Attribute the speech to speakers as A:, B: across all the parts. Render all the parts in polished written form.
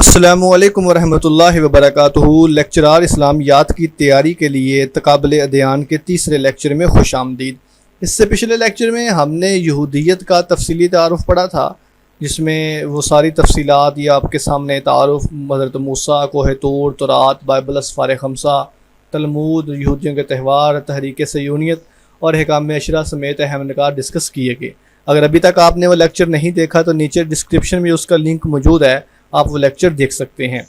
A: السلام علیکم ورحمۃ اللہ وبرکاتہ۔ لیکچرار اسلامیات کی تیاری کے لیے تقابل ادیان کے تیسرے لیکچر میں خوش آمدید۔ اس سے پچھلے لیکچر میں ہم نے یہودیت کا تفصیلی تعارف پڑھا تھا، جس میں وہ ساری تفصیلات یہ آپ کے سامنے تعارف حضرت موسیٰ، کوہ طور، تورات، بائبل اسفار خمسہ، تلمود، یہودیوں کے تہوار، تحریک صہیونیت اور حکام عشرہ سمیت اہم نکات ڈسکس کیے گئے۔ اگر ابھی تک آپ نے وہ لیکچر نہیں دیکھا تو نیچے ڈسکرپشن میں اس کا لنک موجود ہے، آپ وہ لیکچر دیکھ سکتے ہیں۔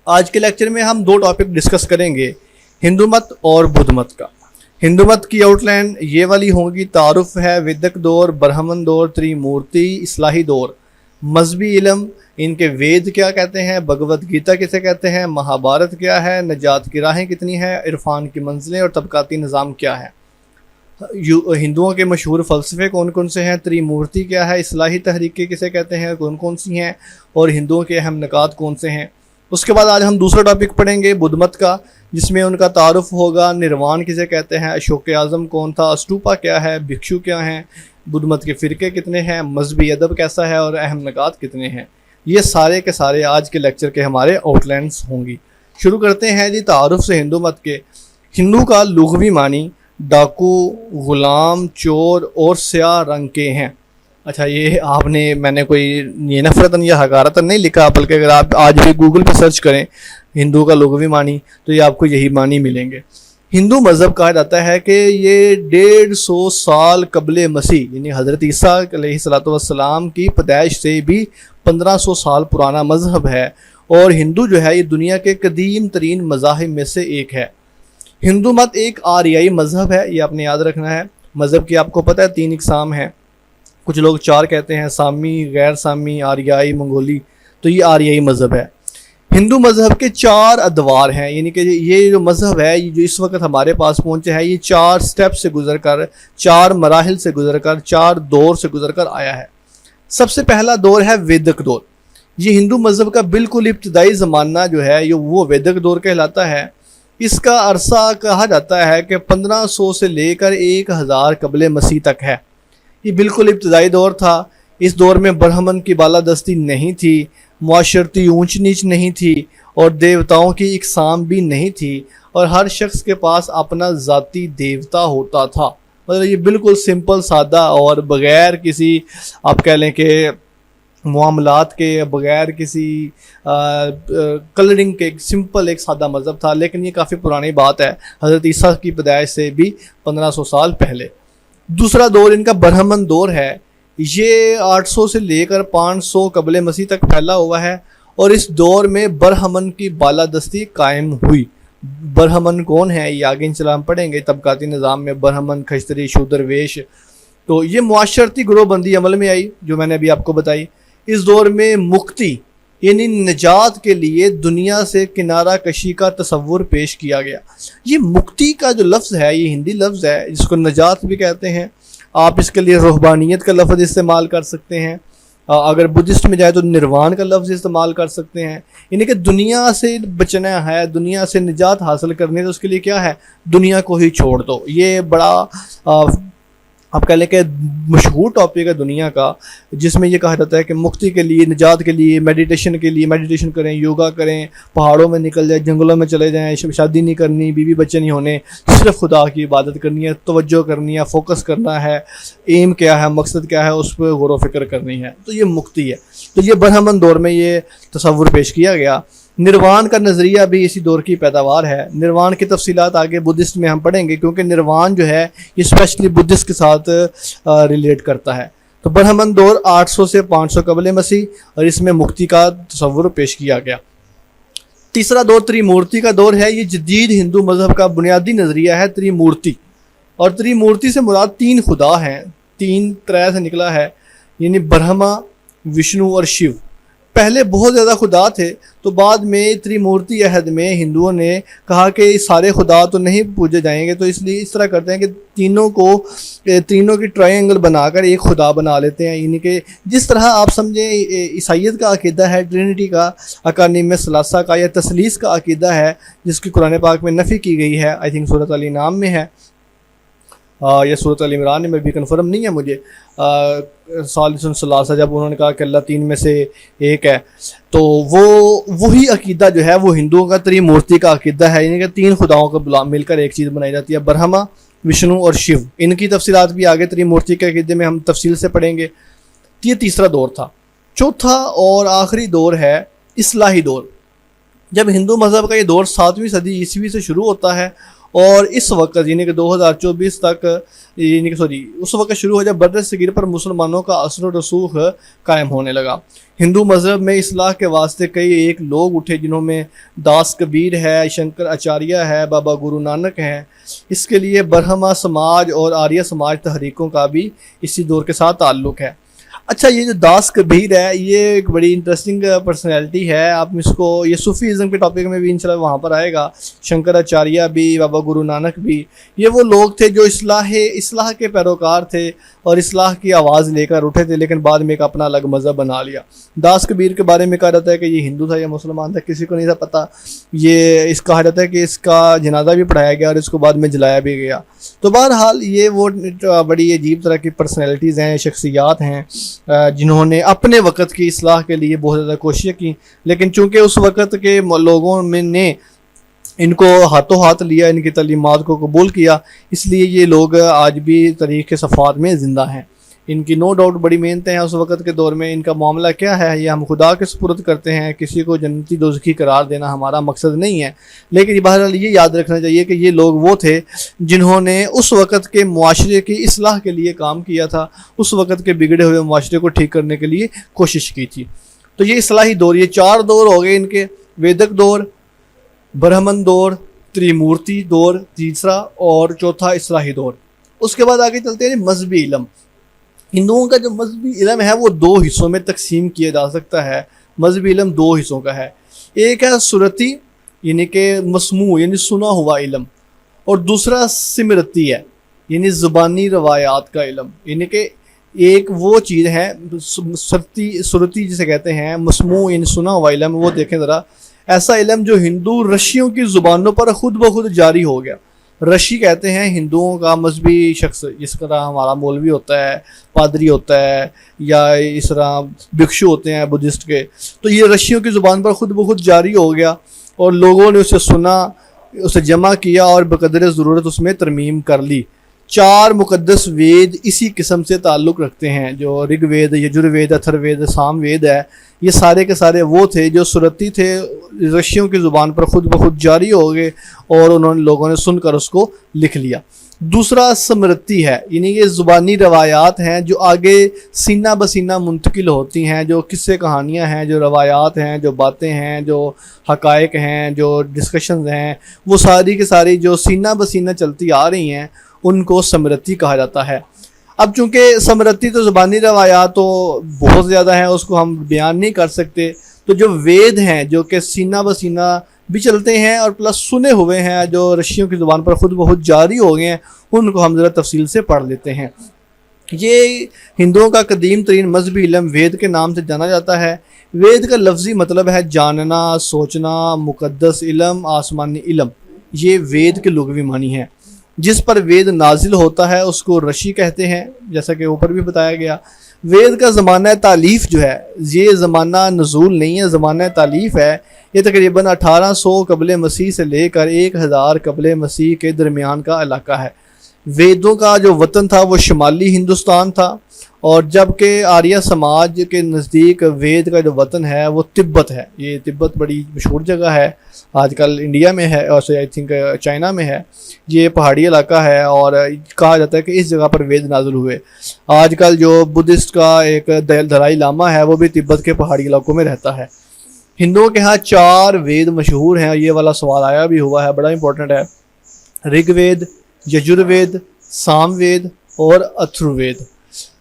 A: آج کے لیکچر میں ہم دو ٹاپک ڈسکس کریں گے، ہندو مت اور بدھ مت کا۔ ہندو مت کی آؤٹ لائن یہ والی ہوگی، تعارف ہے، ویدک دور، برہمن دور، تری مورتی، اصلاحی دور، مذہبی علم، ان کے وید کیا کہتے ہیں، بھگوت گیتا کسے کہتے ہیں، مہابھارت کیا ہے، نجات کی راہیں کتنی ہیں، عرفان کی منزلیں اور طبقاتی نظام کیا ہے، ہندوؤں کے مشہور فلسفے کون کون سے ہیں، تری مورتی کیا ہے، اصلاحی تحریکیں کسے کہتے ہیں، کون کون سی ہیں، اور ہندوؤں کے اہم نکات کون سے ہیں۔ اس کے بعد آج ہم دوسرا ٹاپک پڑھیں گے بدھ مت کا، جس میں ان کا تعارف ہوگا، نروان کسے کہتے ہیں، اشوک اعظم کون تھا، اسٹوپا کیا ہے، بھکشو کیا ہیں، بدھ مت کے فرقے کتنے ہیں، مذہبی ادب کیسا ہے اور اہم نکات کتنے ہیں۔ یہ سارے کے سارے آج کے لیکچر کے ہمارے آؤٹ لائنز ہوں گی۔ شروع کرتے ہیں جی تعارف سے ہندو مت کے۔ ہندو کا لغوی معنی ڈاکو، غلام، چور اور سیاہ رنگ کے ہیں۔ اچھا، یہ آپ نے، میں نے کوئی یہ نفرتاً یا حقارتاً نہیں لکھا، بلکہ اگر آپ آج بھی گوگل پہ سرچ کریں ہندو کا لغوی معنی تو یہ آپ کو یہی معنی ملیں گے۔ ہندو مذہب کہا جاتا ہے کہ یہ 150 سال قبل مسیح، یعنی حضرت عیسیٰ علیہ السلام کی پیدائش سے بھی 1500 سال پرانا مذہب ہے، اور ہندو جو ہے یہ دنیا کے قدیم ترین مذاہب میں سے ایک ہے۔ ہندو مت ایک آریائی مذہب ہے، یہ آپ نے یاد رکھنا ہے۔ مذہب کی آپ کو پتہ ہے 3 اقسام ہیں، کچھ لوگ 4 کہتے ہیں، سامی، غیر سامی، آریائی، منگولی، تو یہ آریائی مذہب ہے۔ ہندو مذہب کے 4 ادوار ہیں، یعنی کہ یہ جو مذہب ہے جو اس وقت ہمارے پاس پہنچا ہے، یہ 4 سٹیپ سے گزر کر، 4 مراحل سے گزر کر، 4 دور سے گزر کر آیا ہے۔ سب سے پہلا دور ہے ویدک دور۔ یہ ہندو مذہب کا بالکل ابتدائی زمانہ جو ہے یہ وہ ویدک دور کہلاتا ہے۔ اس کا عرصہ کہا جاتا ہے کہ 1500 سے لے کر 1000 قبل مسیح تک ہے۔ یہ بالکل ابتدائی دور تھا۔ اس دور میں برہمن کی بالادستی نہیں تھی، معاشرتی اونچ نیچ نہیں تھی، اور دیوتاؤں کی اقسام بھی نہیں تھی، اور ہر شخص کے پاس اپنا ذاتی دیوتا ہوتا تھا۔ مطلب یہ بالکل سمپل، سادہ، اور بغیر کسی آپ کہہ لیں کہ معاملات کے، بغیر کسی کلرنگ کے، سمپل ایک سادہ مذہب تھا۔ لیکن یہ کافی پرانی بات ہے، حضرت عیسیٰ کی پیدائش سے بھی 1500 سال پہلے۔ دوسرا دور ان کا برہمن دور ہے۔ یہ 800 سے لے کر 500 قبل مسیح تک پھیلا ہوا ہے، اور اس دور میں برہمن کی بالادستی قائم ہوئی۔ برہمن کون ہے یہ آگے انشاءاللہ ہم پڑھیں گے۔ طبقاتی نظام میں برہمن، کھشتری، شودر، ویش، تو یہ معاشرتی گروہ بندی عمل میں آئی جو میں نے ابھی آپ کو بتائی۔ اس دور میں مکتی یعنی نجات کے لیے دنیا سے کنارہ کشی کا تصور پیش کیا گیا۔ یہ مکتی کا جو لفظ ہے یہ ہندی لفظ ہے، جس کو نجات بھی کہتے ہیں۔ آپ اس کے لیے روحانیت کا لفظ استعمال کر سکتے ہیں، اگر بدھسٹ میں جائے تو نروان کا لفظ استعمال کر سکتے ہیں، یعنی کہ دنیا سے بچنا ہے، دنیا سے نجات حاصل کرنی ہے تو اس کے لیے کیا ہے، دنیا کو ہی چھوڑ دو۔ یہ بڑا آپ کہہ لیں کہ مشہور ٹاپک ہے دنیا کا، جس میں یہ کہا جاتا ہے کہ مکتی کے لیے، نجات کے لیے، میڈیٹیشن کریں، یوگا کریں، پہاڑوں میں نکل جائیں، جنگلوں میں چلے جائیں، شادی نہیں کرنی، بیوی بچے نہیں ہونے، صرف خدا کی عبادت کرنی ہے، توجہ کرنی ہے، فوکس کرنا ہے، ایم کیا ہے، مقصد کیا ہے، اس پہ غور و فکر کرنی ہے، تو یہ مکتی ہے۔ تو یہ برہمن دور میں یہ تصور پیش کیا گیا۔ نروان کا نظریہ بھی اسی دور کی پیداوار ہے۔ نروان کی تفصیلات آگے بدھسٹ میں ہم پڑھیں گے، کیونکہ نروان جو ہے یہ اسپیشلی بدھسٹ کے ساتھ ریلیٹ کرتا ہے۔ تو برہمن دور 800 سے 500 قبل مسیح، اور اس میں مکتی کا تصور پیش کیا گیا۔ تیسرا دور تری مورتی کا دور ہے۔ یہ جدید ہندو مذہب کا بنیادی نظریہ ہے، تری مورتی، اور تری مورتی سے مراد 3 خدا ہیں، 3 سے نکلا ہے، یعنی برہما، وشنو اور شیو۔ پہلے بہت زیادہ خدا تھے، تو بعد میں تری مورتی عہد میں ہندوؤں نے کہا کہ سارے خدا تو نہیں پوجے جائیں گے، تو اس لیے اس طرح کرتے ہیں کہ تینوں کی ٹرائنگل بنا کر ایک خدا بنا لیتے ہیں۔ یعنی کہ جس طرح آپ سمجھیں عیسائیت کا عقیدہ ہے ٹرینٹی کا، اکانیم ثلاثہ کا یا تثلیث کا عقیدہ ہے، جس کی قرآن پاک میں نفی کی گئی ہے، آئی تھنک سورۃ الانعام میں ہے۔ یا سورۃ ال عمران میں بھی کنفرم نہیں ہے مجھے، ثالث ثلاثہ جب انہوں نے کہا کہ اللہ تین میں سے ایک ہے، تو وہی عقیدہ جو ہے وہ ہندوؤں کا تریمورتی کا عقیدہ ہے، یعنی کہ تین خداؤں کا مل کر ایک چیز بنائی جاتی ہے، برہما، وشنو اور شیو۔ ان کی تفصیلات بھی آگے تریمورتی کے عقیدے میں ہم تفصیل سے پڑھیں گے۔ یہ تیسرا دور تھا۔ چوتھا اور آخری دور ہے اصلاحی دور۔ جب ہندو مذہب کا یہ دور 7ویں صدی عیسوی سے شروع ہوتا ہے اور اس وقت یعنی کہ 2024 تک اس وقت شروع ہو جب بر صغیر پر مسلمانوں کا اثر و رسوخ قائم ہونے لگا۔ ہندو مذہب میں اصلاح کے واسطے کئی ایک لوگ اٹھے، جنہوں میں داس کبیر ہے، شنکر آچاریہ ہے، بابا گرو نانک ہے۔ اس کے لیے برہما سماج اور آریہ سماج تحریکوں کا بھی اسی دور کے ساتھ تعلق ہے۔ اچھا، یہ جو داس کبیر ہے یہ ایک بڑی انٹرسٹنگ پرسنالٹی ہے۔ آپ اس کو یہ صوفیزم کے ٹاپک میں بھی انشاءاللہ وہاں پر آئے گا۔ شنکر آچاریہ بھی، بابا گرو نانک بھی، یہ وہ لوگ تھے جو اصلاح کے پیروکار تھے اور اصلاح کی آواز لے کر اٹھے تھے، لیکن بعد میں ایک اپنا الگ مذہب بنا لیا۔ داس کبیر کے بارے میں کہا جاتا ہے کہ یہ ہندو تھا یا مسلمان تھا، کسی کو نہیں تھا پتہ۔ یہ کہا جاتا ہے کہ اس کا جنازہ بھی پڑھایا گیا اور اس کو بعد میں جلایا بھی گیا۔ تو بہرحال یہ وہ بڑی عجیب طرح کی پرسنالٹیز ہیں، شخصیات ہیں جنہوں نے اپنے وقت کی اصلاح کے لیے بہت زیادہ کوششیں کی، لیکن چونکہ اس وقت کے لوگوں میں نے ان کو ہاتھوں ہاتھ لیا، ان کی تعلیمات کو قبول کیا، اس لیے یہ لوگ آج بھی تاریخ کے صفحات میں زندہ ہیں۔ ان کی نو ڈاؤٹ بڑی محنتیں ہیں اس وقت کے دور میں۔ ان کا معاملہ کیا ہے، یہ ہم خدا کے سپرد کرتے ہیں، کسی کو جنتی دوزخی قرار دینا ہمارا مقصد نہیں ہے، لیکن بہرحال یہ یاد رکھنا چاہیے کہ یہ لوگ وہ تھے جنہوں نے اس وقت کے معاشرے کی اصلاح کے لیے کام کیا تھا، اس وقت کے بگڑے ہوئے معاشرے کو ٹھیک کرنے کے لیے کوشش کی تھی۔ تو یہ اصلاحی دور، یہ 4 دور ہو گئے ان کے، ویدک دور، برہمن دور، تریمورتی دور تیسرا، اور چوتھا اصلاحی دور۔ اس کے بعد آگے چلتے ہیں مذہبی علم۔ ہندوؤں کا جو مذہبی علم ہے وہ 2 حصوں میں تقسیم کیا جا سکتا ہے۔ مذہبی علم 2 حصوں کا ہے، ایک ہے سرتی یعنی کہ مسموع یعنی سنا ہوا علم، اور دوسرا سمرتی ہے یعنی زبانی روایات کا علم۔ یعنی کہ ایک وہ چیز ہے سرتی جسے کہتے ہیں، مسموع یعنی سنا ہوا علم، وہ دیکھیں ذرا، ایسا علم جو ہندو رشیوں کی زبانوں پر خود بخود جاری ہو گیا۔ رشی کہتے ہیں ہندوؤں کا مذہبی شخص، جس طرح ہمارا مولوی ہوتا ہے، پادری ہوتا ہے، یا اس طرح بھکشو ہوتے ہیں بدھسٹ کے، تو یہ رشیوں کی زبان پر خود بخود جاری ہو گیا اور لوگوں نے اسے سنا، اسے جمع کیا اور بقدر ضرورت اس میں ترمیم کر لی۔ 4 مقدس وید اسی قسم سے تعلق رکھتے ہیں، جو رگ وید، یجر وید، اتھر وید، سام وید ہے، یہ سارے کے سارے وہ تھے جو سرتی تھے، رشیوں کی زبان پر خود بخود جاری ہو گئے اور لوگوں نے سن کر اس کو لکھ لیا۔ دوسرا سمرتی ہے، یعنی یہ زبانی روایات ہیں جو آگے سینہ بسینہ منتقل ہوتی ہیں، جو قصے کہانیاں ہیں، جو روایات ہیں، جو باتیں ہیں، جو حقائق ہیں، جو ڈسکشنز ہیں، وہ ساری کے ساری جو سینہ بسینہ چلتی آ رہی ہیں، ان کو سمرتی کہا جاتا ہے۔ اب چونکہ سمرتی تو زبانی روایات تو بہت زیادہ ہیں، اس کو ہم بیان نہیں کر سکتے، تو جو وید ہیں جو کہ سینہ بسینہ بھی چلتے ہیں اور پلس سنے ہوئے ہیں، جو رشیوں کی زبان پر خود بہت جاری ہو گئے ہیں، ان کو ہم ذرا تفصیل سے پڑھ لیتے ہیں۔ یہ ہندوؤں کا قدیم ترین مذہبی علم وید کے نام سے جانا جاتا ہے۔ وید کا لفظی مطلب ہے جاننا، سوچنا، مقدس علم، آسمانی علم، یہ وید کے لغوی معنی ہیں۔ جس پر وید نازل ہوتا ہے اس کو رشی کہتے ہیں، جیسا کہ اوپر بھی بتایا گیا۔ وید کا زمانہ تالیف جو ہے، یہ زمانہ نزول نہیں ہے، زمانہ تالیف ہے۔ یہ تقریباً 1800 قبل مسیح سے لے کر 1000 قبل مسیح کے درمیان کا علاقہ ہے۔ ویدوں کا جو وطن تھا وہ شمالی ہندوستان تھا، اور جبکہ آریہ سماج کے نزدیک وید کا جو وطن ہے وہ تبت ہے۔ یہ تبت بڑی مشہور جگہ ہے، آج کل انڈیا میں ہے، اور آئی تھنک چائنا میں ہے۔ یہ پہاڑی علاقہ ہے اور کہا جاتا ہے کہ اس جگہ پر وید نازل ہوئے۔ آج کل جو بدھسٹ کا ایک دلائی لاما ہے وہ بھی تبت کے پہاڑی علاقوں میں رہتا ہے۔ ہندوؤں کے ہاں 4 وید مشہور ہیں، یہ والا سوال آیا بھی ہوا ہے، بڑا امپورٹنٹ ہے۔ رگ وید، یجر وید، سام وید اور اتھر وید۔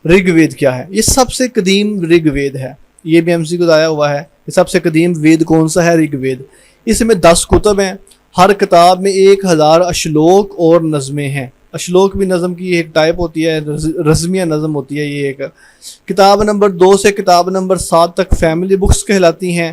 A: رگ وید کیا ہے؟ یہ سب سے قدیم رگ وید ہے، یہ بھی MC کو آیا ہوا ہے۔ یہ سب سے قدیم وید کون سا ہے؟ رگ وید۔ اس میں 10 کتب ہیں، ہر کتاب میں 1000 اشلوک اور نظمیں ہیں۔ اشلوک بھی نظم کی ایک ٹائپ ہوتی ہے، رزمیہ نظم ہوتی ہے۔ یہ ایک کتاب نمبر 2 سے کتاب نمبر 7 تک فیملی بکس کہلاتی ہیں،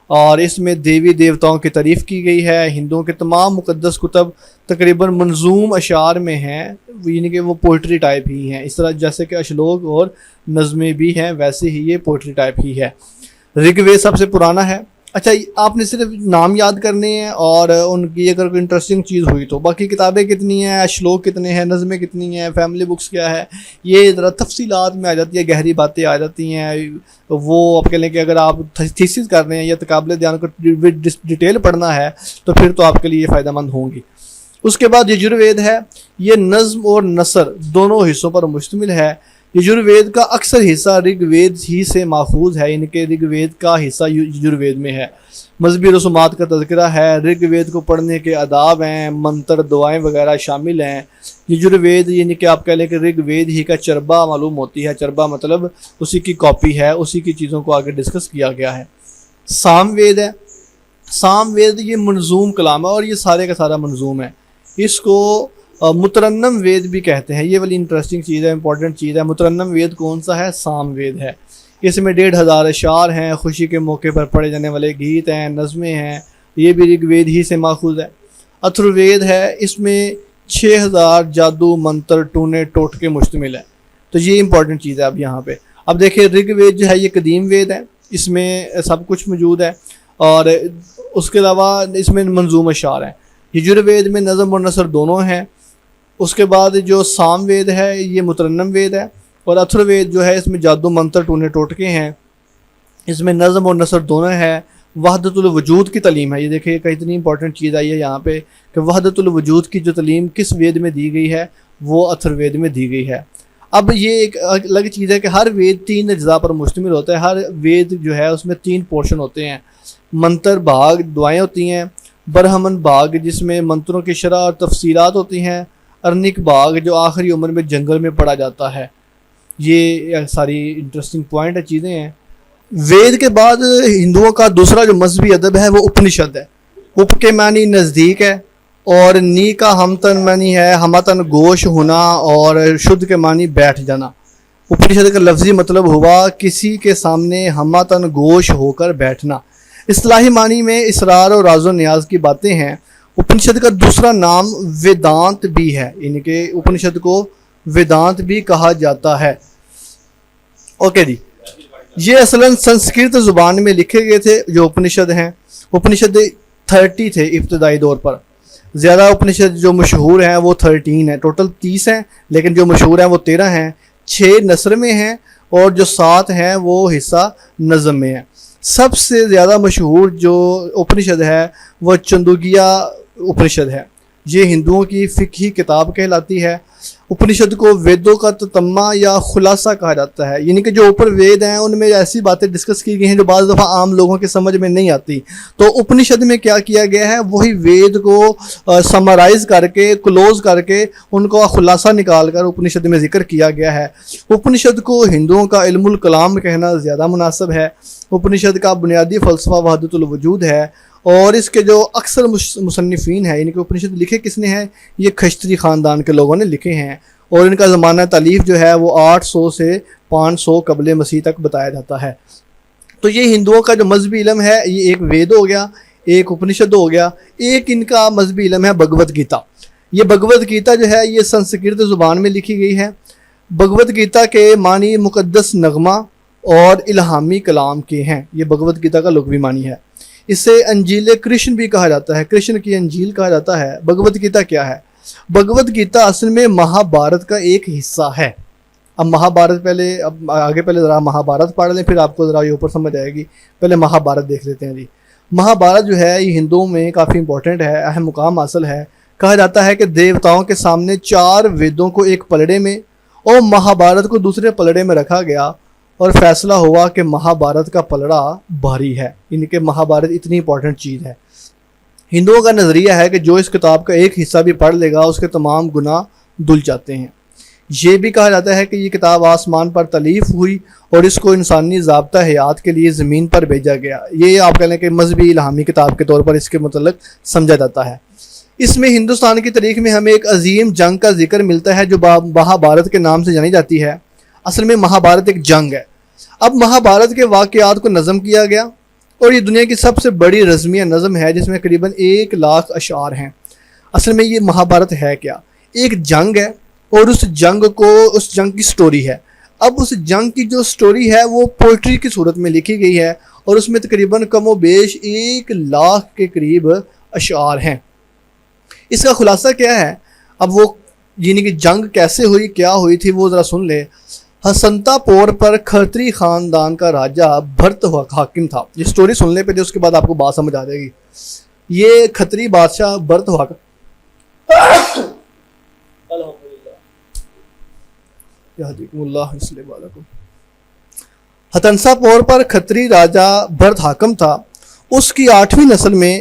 A: اور اس میں دیوی دیوتاؤں کی تعریف کی گئی ہے. ہندوؤں کے تمام مقدس کتب تقریباً منظوم اشعار میں ہیں، یعنی کہ وہ پوئٹری ٹائپ ہی ہیں. اس طرح جیسے کہ اشلوک اور نظمیں بھی ہیں، ویسے ہی یہ پوئٹری ٹائپ ہی ہے. رگ وید سب سے پرانا ہے. اچھا، آپ نے صرف نام یاد کرنے ہیں اور ان کی اگر کوئی انٹرسٹنگ چیز ہوئی تو باقی کتابیں کتنی ہیں، اشلوک کتنے ہیں، نظمیں کتنی ہیں، فیملی بکس کیا ہے، یہ ذرا تفصیلات میں آ جاتی ہے، گہری باتیں آ جاتی ہیں. وہ آپ کہہ لیں کہ اگر آپ تھیسس کر رہے ہیں یا تقابل دھیان کو ڈیٹیل پڑھنا ہے تو پھر تو آپ کے لیے فائدہ مند ہوں گی. اس کے بعد یجروید ہے. یہ نظم اور نثر دونوں حصوں پر مشتمل ہے. یجروید کا اکثر حصہ رگ وید ہی سے ماخوذ ہے، یعنی کہ رگ وید کا حصہ یجروید میں ہے. مذہبی رسومات کا تذکرہ ہے، رگ وید کو پڑھنے کے آداب ہیں، منتر دعائیں وغیرہ شامل ہیں. یجروید یعنی کہ آپ کہہ لیں کہ رگ وید ہی کا چربا معلوم ہوتی ہے. چربا مطلب اسی کی کاپی ہے، اسی کی چیزوں کو آگے ڈسکس کیا گیا ہے. سام وید ہے. سام وید یہ منظوم کلام ہے اور یہ سارے کا سارا منظوم ہے. اس کو مترنم وید بھی کہتے ہیں. یہ والی انٹرسٹنگ چیز ہے، امپورٹنٹ چیز ہے. مترنم وید کون سا ہے؟ سام وید ہے. اس میں 1500 اشعار ہیں، خوشی کے موقع پر پڑھے جانے والے گیت ہیں، نظمیں ہیں. یہ بھی رگ وید ہی سے ماخوذ ہے. اتھر وید ہے. اس میں 6000 جادو منتر ٹونے ٹوٹکے مشتمل ہے. تو یہ امپورٹنٹ چیز ہے. اب یہاں پہ اب دیکھیں، رگ وید جو ہے یہ قدیم وید ہے، اس میں سب کچھ موجود ہے اور اس کے علاوہ اس میں منظوم اشعار ہیں. یجروید میں نظم اور نثر دونوں ہیں. اس کے بعد جو سام وید ہے یہ مترنم وید ہے، اور اتھر وید جو ہے اس میں جادو منتر ٹونے ٹوٹکے ہیں. اس میں نظم اور نثر دونوں ہیں. وحدت الوجود کی تعلیم ہے. یہ دیکھیں کتنی امپورٹنٹ چیز آئی ہے یہاں پہ کہ وحدت الوجود کی جو تعلیم کس وید میں دی گئی ہے، وہ اتھر وید میں دی گئی ہے. اب یہ ایک الگ چیز ہے کہ ہر وید 3 اجزاء پر مشتمل ہوتا ہے. ہر وید جو ہے اس میں 3 پورشن ہوتے ہیں. منتر بھاگ دعائیں ہوتی ہیں، برہمن بھاگ جس میں منتروں کی شرح اور تفصیلات ہوتی ہیں، ارنک بھاگ جو آخری عمر میں جنگل میں پڑھا جاتا ہے. یہ ساری انٹرسٹنگ پوائنٹ ہے، چیزیں ہیں. وید کے بعد ہندوؤں کا دوسرا جو مذہبی ادب ہے وہ اپنشد ہے. اپ کے معنی نزدیک ہے اور نی کا ہمتن معنی ہے ہمتن گوش ہونا، اور شدھ کے معنی بیٹھ جانا. اپنشد کا لفظی مطلب ہوا کسی کے سامنے ہمتن گوش ہو کر بیٹھنا. اصطلاحی معنی میں اسرار اور راز و نیاز کی باتیں ہیں. اپنشد کا دوسرا نام ویدانت بھی ہے، یعنی کہ اپنشد کو ویدانت بھی کہا جاتا ہے. اوکے جی، یہ اصلاً سنسکرت زبان میں لکھے گئے تھے جو اپنشد ہیں. اپنشد 30 تھے ابتدائی دور پر. زیادہ اپنشد جو مشہور ہیں وہ 13 ہیں. ٹوٹل 30 ہیں لیکن جو مشہور ہیں وہ 13 ہیں. 6 نثر میں ہیں اور جو 7 ہیں وہ حصہ نظم میں ہیں. سب سے زیادہ مشہور جو اپنشد ہے وہ چندوگیا اپنشد ہے. یہ ہندوؤں کی فقہی کتاب کہلاتی ہے. اپنشد کو ویدوں کا تتمہ یا خلاصہ کہا جاتا ہے، یعنی کہ جو اوپر وید ہیں ان میں ایسی باتیں ڈسکس کی گئی ہیں جو بعض دفعہ عام لوگوں کے سمجھ میں نہیں آتی. تو اپنشد میں کیا کیا گیا ہے، وہی وید کو سمرائز کر کے کلوز کر کے ان کو خلاصہ نکال کر اپنشد میں ذکر کیا گیا ہے. اپنشد کو ہندوؤں کا علم الکلام کہنا زیادہ مناسب ہے. اپنشد کا بنیادی فلسفہ وحدت الوجود ہے، اور اس کے جو اکثر مصنفین ہیں، یعنی کہ اپنشد لکھے کس نے ہیں، یہ کھشتری خاندان کے لوگوں نے لکھے ہیں، اور ان کا زمانہ تالیف جو ہے وہ 800 سے 500 قبل مسیح تک بتایا جاتا ہے. تو یہ ہندوؤں کا جو مذہبی علم ہے یہ ایک وید ہو گیا، ایک اپنشد ہو گیا. ایک ان کا مذہبی علم ہے بھگوت گیتا. یہ بھگوت گیتا جو ہے یہ سنسکرت زبان میں لکھی گئی ہے. بھگوت گیتا کے معنی مقدس نغمہ اور الہامی کلام کے ہیں. یہ بھگوت گیتا کا لغوی معنی ہے. اسے انجیل کرشن بھی کہا جاتا ہے، کرشن کی انجیل کہا جاتا ہے. بھگوت گیتا کیا ہے؟ بھگوت گیتا اصل میں مہا بھارت کا ایک حصہ ہے. اب مہا بھارت پہلے ذرا مہا بھارت پڑھ لیں، پھر آپ کو ذرا یہ اوپر سمجھ آئے گی. پہلے مہا بھارت دیکھ لیتے ہیں جی. مہا بھارت جو ہے یہ ہندوؤں میں کافی امپورٹنٹ ہے، اہم مقام حاصل ہے. کہا جاتا ہے کہ دیوتاؤں کے سامنے 4 ویدوں کو ایک پلڑے میں اور مہا بھارت کو دوسرے پلڑے میں رکھا گیا، اور فیصلہ ہوا کہ مہا بھارت کا پلڑا بھاری ہے، یعنی کہ مہا بھارت اتنی امپورٹنٹ چیز ہے. ہندوؤں کا نظریہ ہے کہ جو اس کتاب کا ایک حصہ بھی پڑھ لے گا اس کے تمام گناہ دھل جاتے ہیں. یہ بھی کہا جاتا ہے کہ یہ کتاب آسمان پر تالیف ہوئی اور اس کو انسانی ضابطہ حیات کے لیے زمین پر بھیجا گیا. یہ آپ کہہ لیں کہ مذہبی الہامی کتاب کے طور پر اس کے متعلق سمجھا جاتا ہے. اس میں ہندوستان کی تاریخ میں ہمیں ایک عظیم جنگ کا ذکر ملتا ہے جو مہا بھارت کے نام سے جانی جاتی ہے. اصل میں مہا بھارت ایک جنگ ہے. اب مہا بھارت کے واقعات کو نظم کیا گیا اور یہ دنیا کی سب سے بڑی رزمیہ نظم ہے جس میں قریباً 1,00,000 اشعار ہیں۔ اصل میں یہ مہابھارت ہے کیا؟ ایک جنگ ہے اور اس جنگ کی سٹوری ہے۔ اب اس جنگ کی جو سٹوری ہے وہ پوئٹری کی صورت میں لکھی گئی ہے اور اس میں تقریباً کم و بیش 1,00,000 کے قریب اشعار ہیں۔ اس کا خلاصہ کیا ہے؟ اب وہ یعنی کہ جنگ کیسے ہوئی، کیا ہوئی تھی، وہ ذرا سن لے۔ ہسنتا پور پر کھتری خاندان کا راجہ بھرت حاکم تھا۔ یہ سٹوری سننے پہ اس کے بعد آپ کو بات سمجھ آ جائے گی۔ یہ کھتری بادشاہ بھرت حاکم ہتنسا پور پر کھتری راجہ بھرت حاکم تھا۔ اس کی 8ویں نسل میں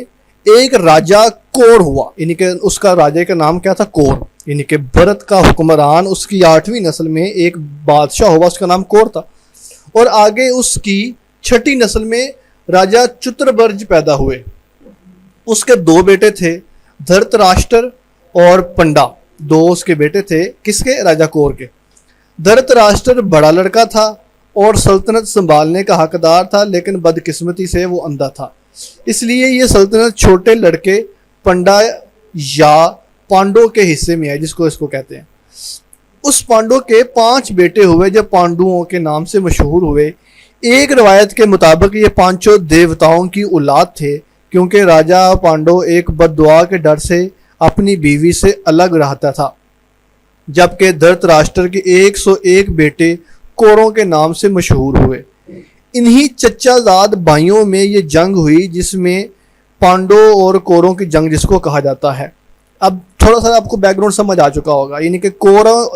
A: ایک راجہ کور ہوا، یعنی کہ اس کا راجے کا نام کیا تھا؟ کور، یعنی کہ بھرت کا حکمران اس کی 8ویں نسل میں ایک بادشاہ ہوا، اس کا نام کور تھا۔ اور آگے اس کی 6ٹھی نسل میں راجہ چتربرج پیدا ہوئے۔ اس کے 2 بیٹے تھے، دھرت راشٹر اور پنڈا، 2 اس کے بیٹے تھے۔ کس کے؟ راجہ کور کے۔ دھرت راشٹر بڑا لڑکا تھا اور سلطنت سنبھالنے کا حقدار تھا، لیکن بدقسمتی سے وہ اندھا تھا، اس لیے یہ سلطنت چھوٹے لڑکے پنڈا یا پانڈو کے حصے میں ہے، جس کو اس کو کہتے ہیں۔ اس پانڈو کے 5 بیٹے ہوئے جو پانڈوؤں کے نام سے مشہور ہوئے۔ ایک روایت کے مطابق یہ 5 دیوتاؤں کی اولاد تھے، کیونکہ راجہ پانڈو ایک بد دعا کے ڈر سے اپنی بیوی سے الگ رہتا تھا، جبکہ دھرت راشٹر کے 101 بیٹے کوروں کے نام سے مشہور ہوئے۔ انہی چچا زاد بھائیوں میں یہ جنگ ہوئی جس میں پانڈو اور کوروں کی جنگ جس کو کہا جاتا ہے۔ اب تھوڑا سا آپ کو بیک گراؤنڈ سمجھ آ چکا ہوگا، یعنی کہ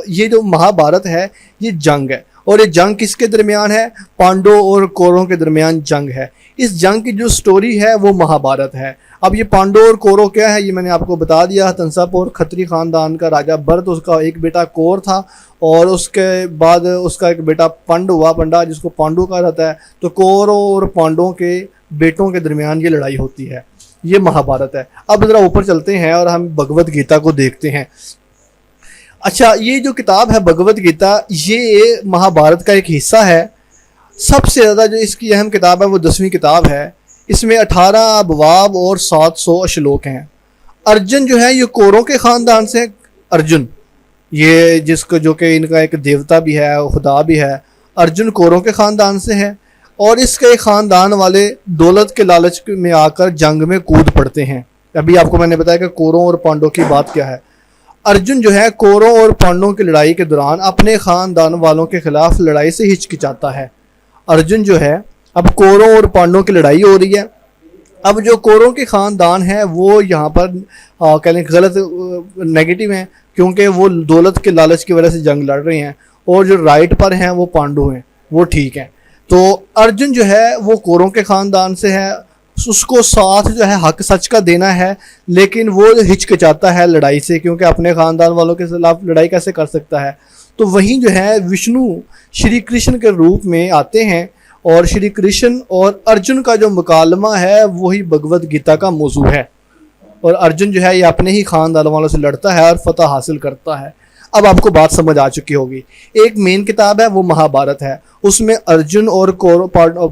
A: یہ جو مہابھارت ہے یہ جنگ ہے، اور یہ جنگ کس کے درمیان ہے؟ پانڈو اور کوروں کے درمیان جنگ ہے۔ اس جنگ کی جو سٹوری ہے وہ مہابھارت ہے۔ اب یہ پانڈو اور کورو کیا ہے یہ میں نے آپ کو بتا دیا۔ ہتنسا پور کھتری خاندان کا راجہ بھرت، اس کا ایک بیٹا کور تھا، اور اس کے بعد اس کا ایک بیٹا پنڈ ہوا، پنڈا جس کو پانڈو کہا جاتا ہے۔ تو کورو اور پانڈوں کے بیٹوں کے درمیان یہ لڑائی ہوتی ہے، یہ مہابھارت ہے۔ اب ذرا اوپر چلتے ہیں اور ہم بھگوت گیتا کو دیکھتے ہیں۔ اچھا، یہ جو کتاب ہے بھگوت گیتا، یہ مہابھارت کا ایک حصہ ہے۔ سب سے زیادہ جو اس کی اہم کتاب ہے وہ 10ویں کتاب ہے۔ اس میں 18 ابواب اور 700 اشلوک ہیں۔ ارجن جو ہے یہ کوروں کے خاندان سے، ارجن یہ جس کو جو کہ ان کا ایک دیوتا بھی ہے، خدا بھی ہے، ارجن کوروں کے خاندان سے ہے، اور اس کے خاندان والے دولت کے لالچ میں آ کر جنگ میں کود پڑتے ہیں۔ ابھی آپ کو میں نے بتایا کہ کوروں اور پانڈوں کی بات کیا ہے۔ ارجن جو ہے کوروں اور پانڈوں کی لڑائی کے دوران اپنے خاندان والوں کے خلاف لڑائی سے ہچکچاتا ہے۔ ارجن جو ہے، اب کوروں اور پانڈوں کی لڑائی ہو رہی ہے۔ اب جو کوروں کے خاندان ہے وہ یہاں پر کہہ لیں غلط نیگیٹو ہیں، کیونکہ وہ دولت کے لالچ کی وجہ سے جنگ لڑ رہے ہیں، اور جو رائٹ پر ہیں وہ پانڈو ہیں، وہ ٹھیک ہیں۔ تو ارجن جو ہے وہ کوروں کے خاندان سے ہے، اس کو ساتھ جو ہے حق سچ کا دینا ہے، لیکن وہ ہچکچاتا ہے لڑائی سے، کیونکہ اپنے خاندان والوں کے خلاف لڑائی کیسے کر سکتا ہے۔ تو وہیں جو ہے وشنو شری کرشن کے روپ میں آتے ہیں، اور شری کرشن اور ارجن کا جو مکالمہ ہے وہی بھگوت گیتا کا موضوع ہے، اور ارجن جو ہے یہ اپنے ہی خاندان والوں سے لڑتا ہے اور فتح حاصل کرتا ہے۔ اب آپ کو بات سمجھ آ چکی ہوگی۔ ایک مین کتاب ہے وہ مہابھارت ہے، اس میں ارجن اور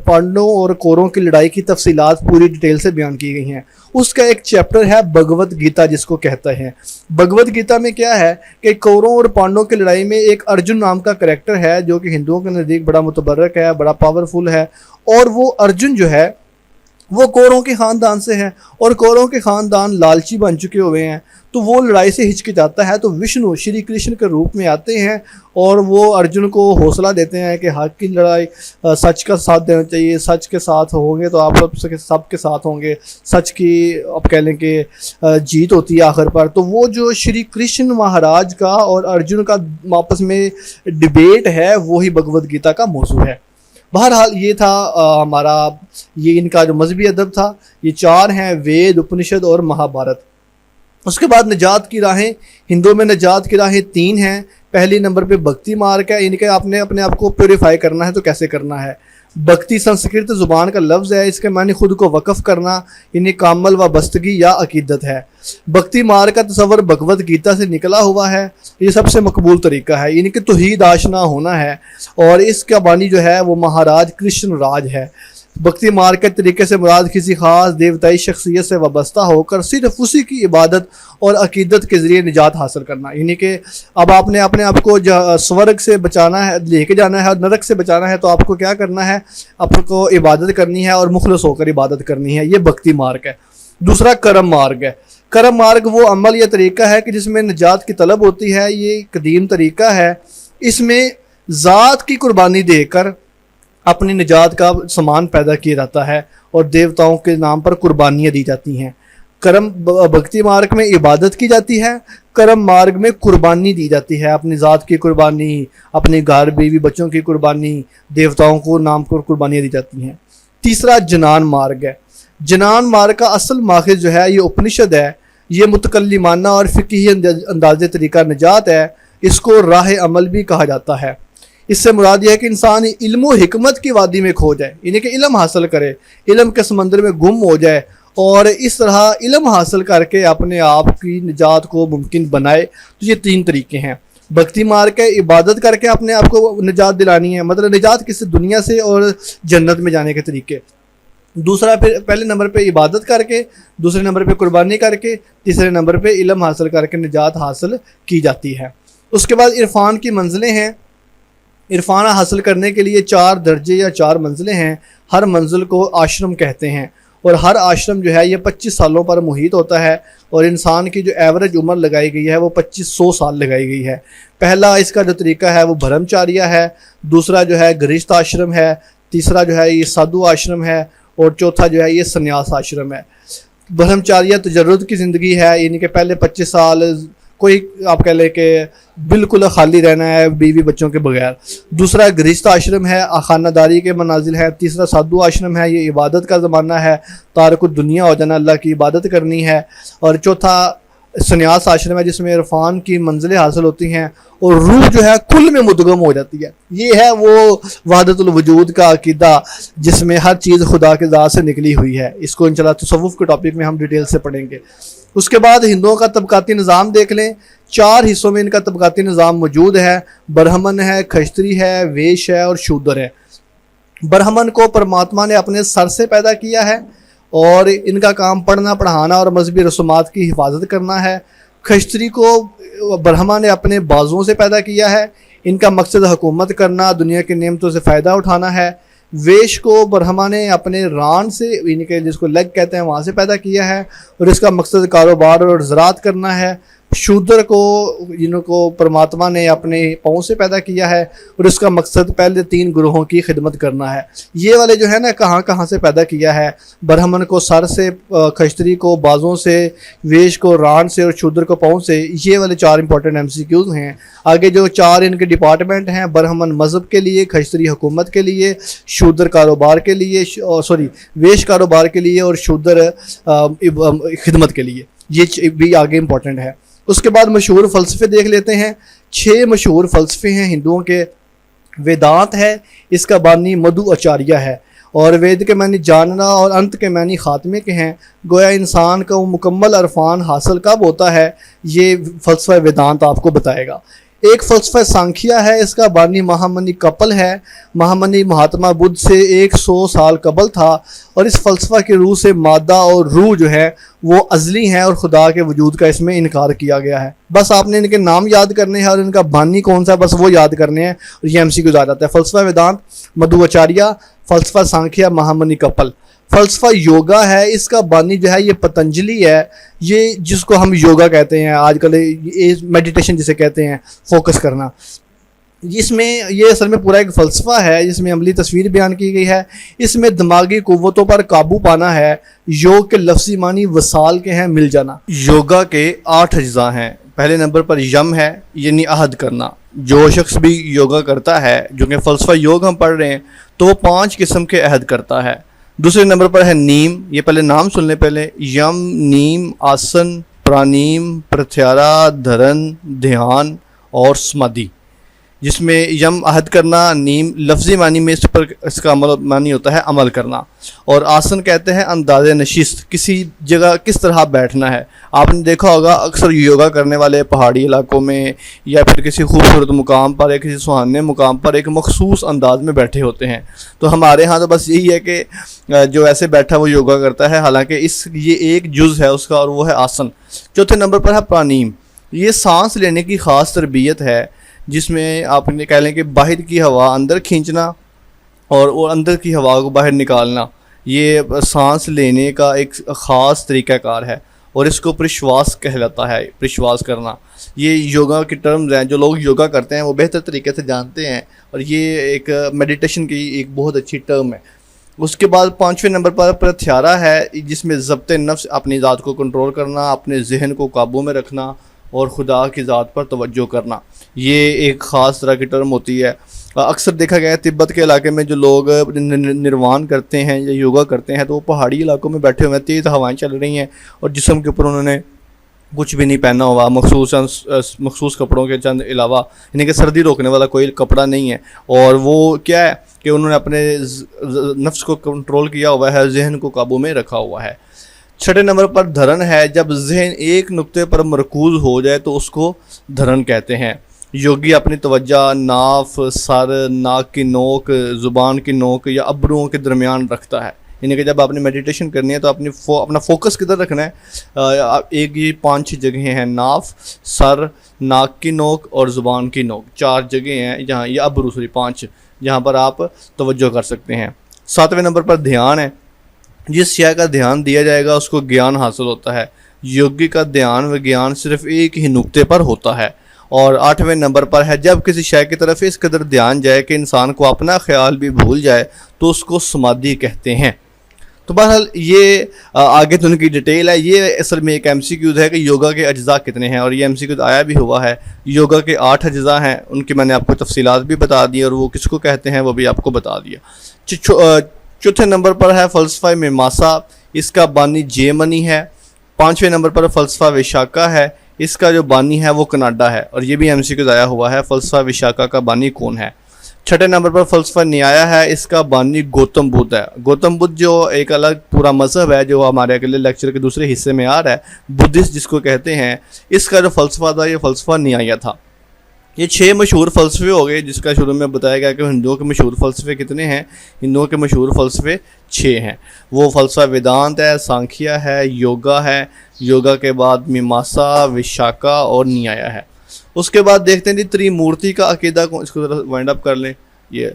A: پانڈوں اور کوروں کی لڑائی کی تفصیلات پوری ڈیٹیل سے بیان کی گئی ہیں۔ اس کا ایک چیپٹر ہے بھگوت گیتا جس کو کہتے ہیں۔ بھگوت گیتا میں کیا ہے کہ کوروں اور پانڈوں کی لڑائی میں ایک ارجن نام کا کریکٹر ہے جو کہ ہندوؤں کے نزدیک بڑا متبرک ہے، بڑا پاورفل ہے، اور وہ ارجن جو ہے وہ کوروں کے خاندان سے ہے، اور کوروں کے خاندان لالچی بن چکے ہوئے ہیں، تو وہ لڑائی سے ہچکچاتا ہے۔ تو وشنو شری کرشن کے روپ میں آتے ہیں اور وہ ارجن کو حوصلہ دیتے ہیں کہ حق کی لڑائی سچ کا ساتھ دینا چاہیے، سچ کے ساتھ ہوں گے تو آپ سب کے ساتھ ہوں گے، سچ کی اب کہہ لیں کہ جیت ہوتی ہے آخر پر۔ تو وہ جو شری کرشن مہاراج کا اور ارجن کا آپس میں ڈیبیٹ ہے وہی بھگوت گیتا کا موضوع ہے۔ بہرحال یہ تھا ہمارا یہ ان کا جو مذہبی ادب تھا، یہ 4 ہیں، وید، اپنشد اور مہابھارت۔ اس کے بعد نجات کی راہیں، ہندوؤں میں نجات کی راہیں 3 ہیں۔ پہلی نمبر پہ بھکتی مارگ ہے، یعنی کہ آپ نے اپنے آپ کو پیوریفائی کرنا ہے تو کیسے کرنا ہے۔ بھکتی سنسکرت زبان کا لفظ ہے، اس کے معنی خود کو وقف کرنا، یعنی کامل وابستگی یا عقیدت ہے۔ بھکتی مارگ کا تصور بھگوت گیتا سے نکلا ہوا ہے، یہ سب سے مقبول طریقہ ہے، یعنی کہ توحید آشنا ہونا ہے، اور اس کا بانی جو ہے وہ مہاراج کرشن راج ہے۔ بھکتی مارگ کے طریقے سے مراد کسی خاص دیوتائی شخصیت سے وابستہ ہو کر صرف اسی کی عبادت اور عقیدت کے ذریعے نجات حاصل کرنا. یعنی کہ اب آپ نے اپنے آپ کو سورگ سے بچانا ہے، لے کے جانا ہے، اور نرک سے بچانا ہے، تو آپ کو کیا کرنا ہے؟ آپ کو عبادت کرنی ہے اور مخلص ہو کر عبادت کرنی ہے. یہ بھکتی مارگ ہے. دوسرا کرم مارگ ہے. کرم مارگ وہ عمل یا طریقہ ہے کہ جس میں نجات کی طلب ہوتی ہے. یہ قدیم طریقہ ہے. اس میں ذات کی قربانی دے کر اپنی نجات کا سامان پیدا کیا جاتا ہے اور دیوتاؤں کے نام پر قربانیاں دی جاتی ہیں. کرم بھکتی مارگ میں عبادت کی جاتی ہے، کرم مارگ میں قربانی دی جاتی ہے. اپنی ذات کی قربانی، اپنے گھر بیوی بچوں کی قربانی، دیوتاؤں کو نام پر قربانیاں دی جاتی ہیں. تیسرا جنان مارگ ہے. جنان مارگ کا اصل ماخذ جو ہے یہ اپنشد ہے. یہ متکلمانہ اور فقہی انداز طریقہ نجات ہے. اس کو راہ عمل بھی کہا جاتا ہے. اس سے مراد یہ ہے کہ انسان علم و حکمت کی وادی میں کھو جائے، یعنی کہ علم حاصل کرے، علم کے سمندر میں گم ہو جائے، اور اس طرح علم حاصل کر کے اپنے آپ کی نجات کو ممکن بنائے. تو یہ 3 طریقے ہیں. بھکتی مارگ ہے، عبادت کر کے اپنے آپ کو نجات دلانی ہے، مطلب نجات کسی دنیا سے اور جنت میں جانے کے طریقے. دوسرا پھر پہلے نمبر پہ عبادت کر کے، دوسرے نمبر پہ قربانی کر کے، تیسرے نمبر پہ علم حاصل کر کے نجات حاصل کی جاتی ہے. اس کے بعد عرفان کی منزلیں ہیں. عرفان حاصل کرنے کے لیے 4 درجے یا 4 منزلیں ہیں. ہر منزل کو آشرم کہتے ہیں، اور ہر آشرم جو ہے یہ 25 سالوں پر محیط ہوتا ہے، اور انسان کی جو ایوریج عمر لگائی گئی ہے وہ 2500 سال لگائی گئی ہے. پہلا اس کا جو طریقہ ہے وہ بھرمچاریہ ہے، دوسرا جو ہے گرہستھ آشرم ہے، تیسرا جو ہے یہ سادھو آشرم ہے، اور چوتھا جو ہے یہ سنیاس آشرم ہے. بھرمچاریہ تجرد کی زندگی ہے، یعنی کہ پہلے 25 سال کوئی آپ کہہ لیں کہ بالکل خالی رہنا ہے بیوی بچوں کے بغیر. دوسرا گرہستھ آشرم ہے، خانہ داری کے منازل ہے. تیسرا سادھو آشرم ہے، یہ عبادت کا زمانہ ہے، تارک الدنیا ہو جانا، اللہ کی عبادت کرنی ہے. اور چوتھا سنیاس آشرم ہے، جس میں عرفان کی منزلیں حاصل ہوتی ہیں اور روح جو ہے کل میں مدغم ہو جاتی ہے. یہ ہے وہ وحدت الوجود کا عقیدہ جس میں ہر چیز خدا کے ذات سے نکلی ہوئی ہے. اس کو انشاءاللہ تصوف کے ٹاپک میں ہم ڈیٹیل سے پڑھیں گے. اس کے بعد ہندوؤں کا طبقاتی نظام دیکھ لیں. 4 حصوں میں ان کا طبقاتی نظام موجود ہے. برہمن ہے، کھشتری ہے، ویش ہے اور شودر ہے. برہمن کو پرماتما نے اپنے سر سے پیدا کیا ہے اور ان کا کام پڑھنا، پڑھانا اور مذہبی رسومات کی حفاظت کرنا ہے. کھشتری کو برہما نے اپنے بازوؤں سے پیدا کیا ہے. ان کا مقصد حکومت کرنا، دنیا کی نعمتوں سے فائدہ اٹھانا ہے. ویش کو برہما نے اپنے ران سے، یعنی کہ جس کو لیگ کہتے ہیں، وہاں سے پیدا کیا ہے اور اس کا مقصد کاروبار اور زراعت کرنا ہے. شودر کو جن کو پرماتما نے اپنے پاؤں سے پیدا کیا ہے اور اس کا مقصد پہلے 3 گروہوں کی خدمت کرنا ہے. یہ والے جو ہے نا کہاں سے پیدا کیا ہے؟ برہمن کو سر سے، کھشتری کو بازوں سے، ویش کو ران سے اور شودر کو پاؤں سے. یہ والے 4 امپورٹنٹ MCQs ہیں. آگے جو 4 ان کے ڈپارٹمنٹ ہیں، برہمن مذہب کے لیے، کھشتری حکومت کے لیے، شودر کاروبار کے لیے، ویش کاروبار کے لیے اور شودر خدمت کے لیے. یہ بھی آگے امپورٹنٹ ہے. اس کے بعد مشہور فلسفے دیکھ لیتے ہیں. 6 مشہور فلسفے ہیں ہندوؤں کے. ویدانت ہے، اس کا بانی مدھو آچاریہ ہے، اور وید کے معنی جاننا اور انت کے معنی خاتمے کے ہیں. گویا انسان کا وہ مکمل عرفان حاصل کب ہوتا ہے، یہ فلسفہ ویدانت آپ کو بتائے گا. ایک فلسفہ سانکھیہ ہے، اس کا بانی مہامنی کپل ہے. مہامنی مہاتما بدھ سے 100 سال قبل تھا، اور اس فلسفہ کی روح سے مادہ اور روح جو ہے وہ ازلی ہیں اور خدا کے وجود کا اس میں انکار کیا گیا ہے. بس آپ نے ان کے نام یاد کرنے ہیں اور ان کا بانی کون سا ہے بس وہ یاد کرنے ہیں، اور یہ MCQ آ جاتا ہے. فلسفہ ویدانت مدھو آچاریہ، فلسفہ سانکھیہ مہامنی کپل. فلسفہ یوگا ہے، اس کا بانی جو ہے یہ پتنجلی ہے. یہ جس کو ہم یوگا کہتے ہیں آج کل، میڈیٹیشن جسے کہتے ہیں، فوکس کرنا. اس میں یہ اصل میں پورا ایک فلسفہ ہے جس میں عملی تصویر بیان کی گئی ہے. اس میں دماغی قوتوں پر قابو پانا ہے. یوگ کے لفظی معنی وصال کے ہیں، مل جانا. یوگا کے 8 اجزاء ہیں. پہلے نمبر پر یم ہے، یعنی عہد کرنا. جو شخص بھی یوگا کرتا ہے، جو کہ فلسفہ یوگ ہم پڑھ رہے ہیں، تو وہ 5 قسم کے عہد کرتا ہے. دوسرے نمبر پر ہے نیم. یہ پہلے نام سن لیں. پہلے یم، نیم، آسن، پرانیم، پرتھیارا، دھرن، دھیان اور سمادھی. جس میں یم عہد کرنا، نیم لفظی معنی میں اس کا معنی ہوتا ہے عمل کرنا، اور آسن کہتے ہیں انداز نشست، کسی جگہ کس طرح بیٹھنا ہے۔ آپ نے دیکھا ہوگا اکثر یوگا کرنے والے پہاڑی علاقوں میں یا پھر کسی خوبصورت مقام پر یا کسی سہانے مقام پر ایک مخصوص انداز میں بیٹھے ہوتے ہیں۔ تو ہمارے ہاں تو بس یہی ہے کہ جو ایسے بیٹھا وہ یوگا کرتا ہے، حالانکہ یہ ایک جز ہے اس کا، اور وہ ہے آسن۔ چوتھے نمبر پر ہے پرانیم، یہ سانس لینے کی خاص تربیت ہے، جس میں آپ نے کہہ لیں کہ باہر کی ہوا اندر کھینچنا اور اندر کی ہوا کو باہر نکالنا، یہ سانس لینے کا ایک خاص طریقہ کار ہے، اور اس کو پرشواس کہلاتا ہے، پرشواس کرنا۔ یہ یوگا کے ٹرمز ہیں، جو لوگ یوگا کرتے ہیں وہ بہتر طریقے سے جانتے ہیں، اور یہ ایک میڈیٹیشن کی ایک بہت اچھی ٹرم ہے۔ اس کے بعد 5ویں نمبر پر پرتھیارا ہے، جس میں ضبط نفس، اپنی ذات کو کنٹرول کرنا، اپنے ذہن کو قابو میں رکھنا اور خدا کی ذات پر توجہ کرنا۔ یہ ایک خاص طرح کی ٹرم ہوتی ہے۔ اکثر دیکھا گیا ہے تبت کے علاقے میں جو لوگ نروان کرتے ہیں یا یوگا کرتے ہیں تو وہ پہاڑی علاقوں میں بیٹھے ہوئے ہیں، تیز ہوائیں چل رہی ہیں، اور جسم کے اوپر انہوں نے کچھ بھی نہیں پہنا ہوا، مخصوص کپڑوں کے چند علاوہ، یعنی کہ سردی روکنے والا کوئی کپڑا نہیں ہے، اور وہ کیا ہے کہ انہوں نے اپنے نفس کو کنٹرول کیا ہوا ہے، ذہن کو قابو میں رکھا ہوا ہے۔ 6 نمبر پر دھرن ہے، جب ذہن ایک نقطے پر مرکوز ہو جائے تو اس کو دھرن کہتے ہیں۔ یوگی اپنی توجہ ناف، سر، ناک کی نوک، زبان کی نوک یا ابروؤں کے درمیان رکھتا ہے، یعنی کہ جب آپ نے میڈیٹیشن کرنی ہے تو اپنا فوکس کدھر رکھنا ہے؟ ایک یہ 5 جگہیں ہیں، ناف، سر، ناک کی نوک اور زبان کی نوک، 4 جگہیں ہیں جہاں، یا ابرو 5 جہاں پر آپ توجہ کر سکتے ہیں۔ 7ویں نمبر پر دھیان ہے، جس شے کا دھیان دیا جائے گا اس کو گیان حاصل ہوتا ہے۔ یوگی کا دھیان و گیان صرف ایک ہی نقطے پر ہوتا ہے۔ اور 8ویں نمبر پر ہے، جب کسی شے کی طرف اس قدر دھیان جائے کہ انسان کو اپنا خیال بھی بھول جائے تو اس کو سمادھی کہتے ہیں۔ تو بہرحال یہ آگے تو ان کی ڈیٹیل ہے، یہ اصل میں ایک MCQ ہے کہ یوگا کے اجزاء کتنے ہیں، اور یہ MCQ آیا بھی ہوا ہے۔ یوگا کے 8 اجزاء ہیں، ان کی میں نے آپ کو تفصیلات بھی بتا دی اور وہ کس کو کہتے ہیں وہ بھی آپ کو بتا دیا۔ چوتھے نمبر پر ہے فلسفہ میماسا، اس کا بانی جیمنی ہے۔ 5ویں نمبر پر فلسفہ وشاکا ہے، اس کا جو بانی ہے وہ کناڈا ہے، اور یہ بھی MCQ آیا ہوا ہے، فلسفہ وشاکا کا بانی کون ہے۔ 6 نمبر پر فلسفہ نیایا ہے، اس کا بانی گوتم بدھ ہے۔ گوتم بدھ جو ایک الگ پورا مذہب ہے جو ہمارے اگلے لیکچر کے دوسرے حصے میں آ رہا ہے، بدھسٹ جس کو کہتے ہیں، اس کا جو فلسفہ تھا یہ فلسفہ نیایا تھا۔ یہ 6 مشہور فلسفے ہو گئے، جس کا شروع میں بتایا گیا کہ ہندوؤں کے مشہور فلسفے کتنے ہیں۔ ہندوؤں کے مشہور فلسفے 6 ہیں، وہ فلسفہ ویدانت ہے، سانکھیا ہے، یوگا ہے، یوگا کے بعد میماسا، وشاکا اور نیایا ہے۔ اس کے بعد دیکھتے ہیں تریمورتی کا عقیدہ، اس کو ذرا وائنڈ اپ کر لیں۔ یہ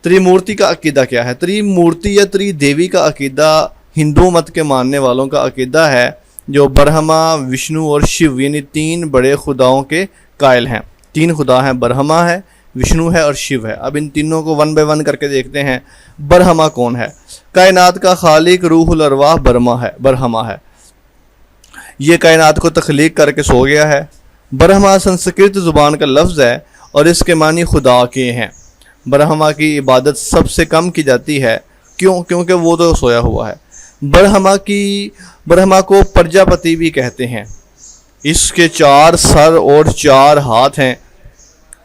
A: تریمورتی کا عقیدہ کیا ہے؟ تریمورتی یا تری دیوی کا عقیدہ ہندو مت کے ماننے والوں کا عقیدہ ہے، جو برہما، وشنو اور شیو یعنی 3 بڑے خداؤں کے قائل ہیں۔ 3 خدا ہیں، برہما ہے، وشنو ہے اور شیو ہے۔ اب ان تینوں کو 1 بائی 1 کر کے دیکھتے ہیں۔ برہما کون ہے؟ کائنات کا خالق روح الارواح برہما ہے، یہ کائنات کو تخلیق کر کے سو گیا ہے۔ برہما سنسکرت زبان کا لفظ ہے اور اس کے معنی خدا کے ہیں۔ برہما کی عبادت سب سے کم کی جاتی ہے، کیونکہ وہ تو سویا ہوا ہے۔ برہما کو پرجاپتی بھی کہتے ہیں۔ اس کے 4 سر اور 4 ہاتھ ہیں،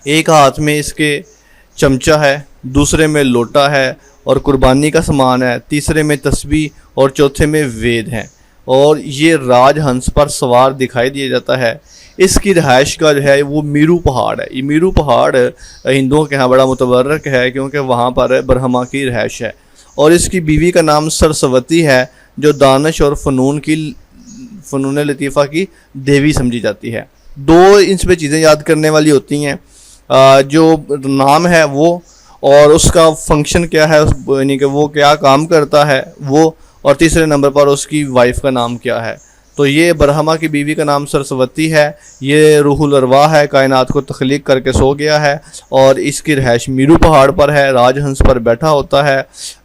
A: ایک ہاتھ میں اس کے چمچہ ہے، دوسرے میں لوٹا ہے اور قربانی کا سامان ہے، تیسرے میں تسبیح اور چوتھے میں وید ہیں، اور یہ راج ہنس پر سوار دکھائی دیا جاتا ہے۔ اس کی رہائش کا جو ہے وہ میرو پہاڑ ہے۔ یہ میرو پہاڑ ہندوؤں کے ہاں بڑا متبرک ہے، کیونکہ وہاں پر برہما کی رہائش ہے، اور اس کی بیوی کا نام سرسوتی ہے، جو دانش اور فنون لطیفہ کی دیوی سمجھی جاتی ہے۔ 2 ان پہ چیزیں یاد کرنے والی ہوتی ہیں، جو نام ہے وہ، اور اس کا فنکشن کیا ہے، یعنی کہ وہ کیا کام کرتا ہے وہ، اور تیسرے نمبر پر اس کی وائف کا نام کیا ہے۔ تو یہ برہما کی بیوی کا نام سرسوتی ہے، یہ روح الارواح ہے، کائنات کو تخلیق کر کے سو گیا ہے، اور اس کی رہائش میرو پہاڑ پر ہے، راج ہنس پر بیٹھا ہوتا ہے،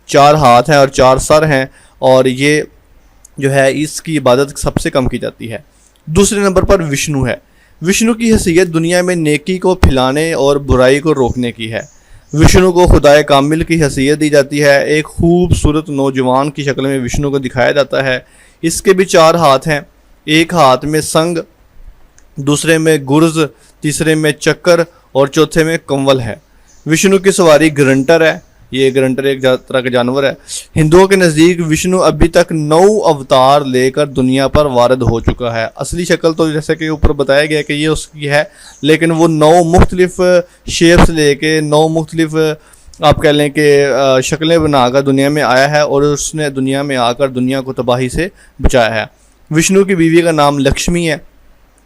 A: 4 ہاتھ ہیں اور 4 سر ہیں، اور یہ جو ہے اس کی عبادت سب سے کم کی جاتی ہے۔ دوسرے نمبر پر وشنو ہے۔ وشنو کی حیثیت دنیا میں نیکی کو پھیلانے اور برائی کو روکنے کی ہے۔ وشنو کو خدائے کامل کی حیثیت دی جاتی ہے، ایک خوبصورت نوجوان کی شکل میں وشنو کو دکھایا جاتا ہے۔ اس کے بھی 4 ہاتھ ہیں، ایک ہاتھ میں سنگ، دوسرے میں گرز، تیسرے میں چکر اور چوتھے میں کنول ہے۔ وشنو کی سواری گرنٹر ہے، یہ گرنٹر ایک طرح کا جانور ہے۔ ہندوؤں کے نزدیک وشنو ابھی تک 9 اوتار لے کر دنیا پر وارد ہو چکا ہے۔ اصلی شکل تو جیسے کہ اوپر بتایا گیا کہ یہ اس کی ہے، لیکن وہ 9 مختلف شیپس لے کے 9 مختلف آپ کہہ لیں کہ شکلیں بنا کر دنیا میں آیا ہے، اور اس نے دنیا میں آ کر دنیا کو تباہی سے بچایا ہے۔ وشنو کی بیوی کا نام لکشمی ہے۔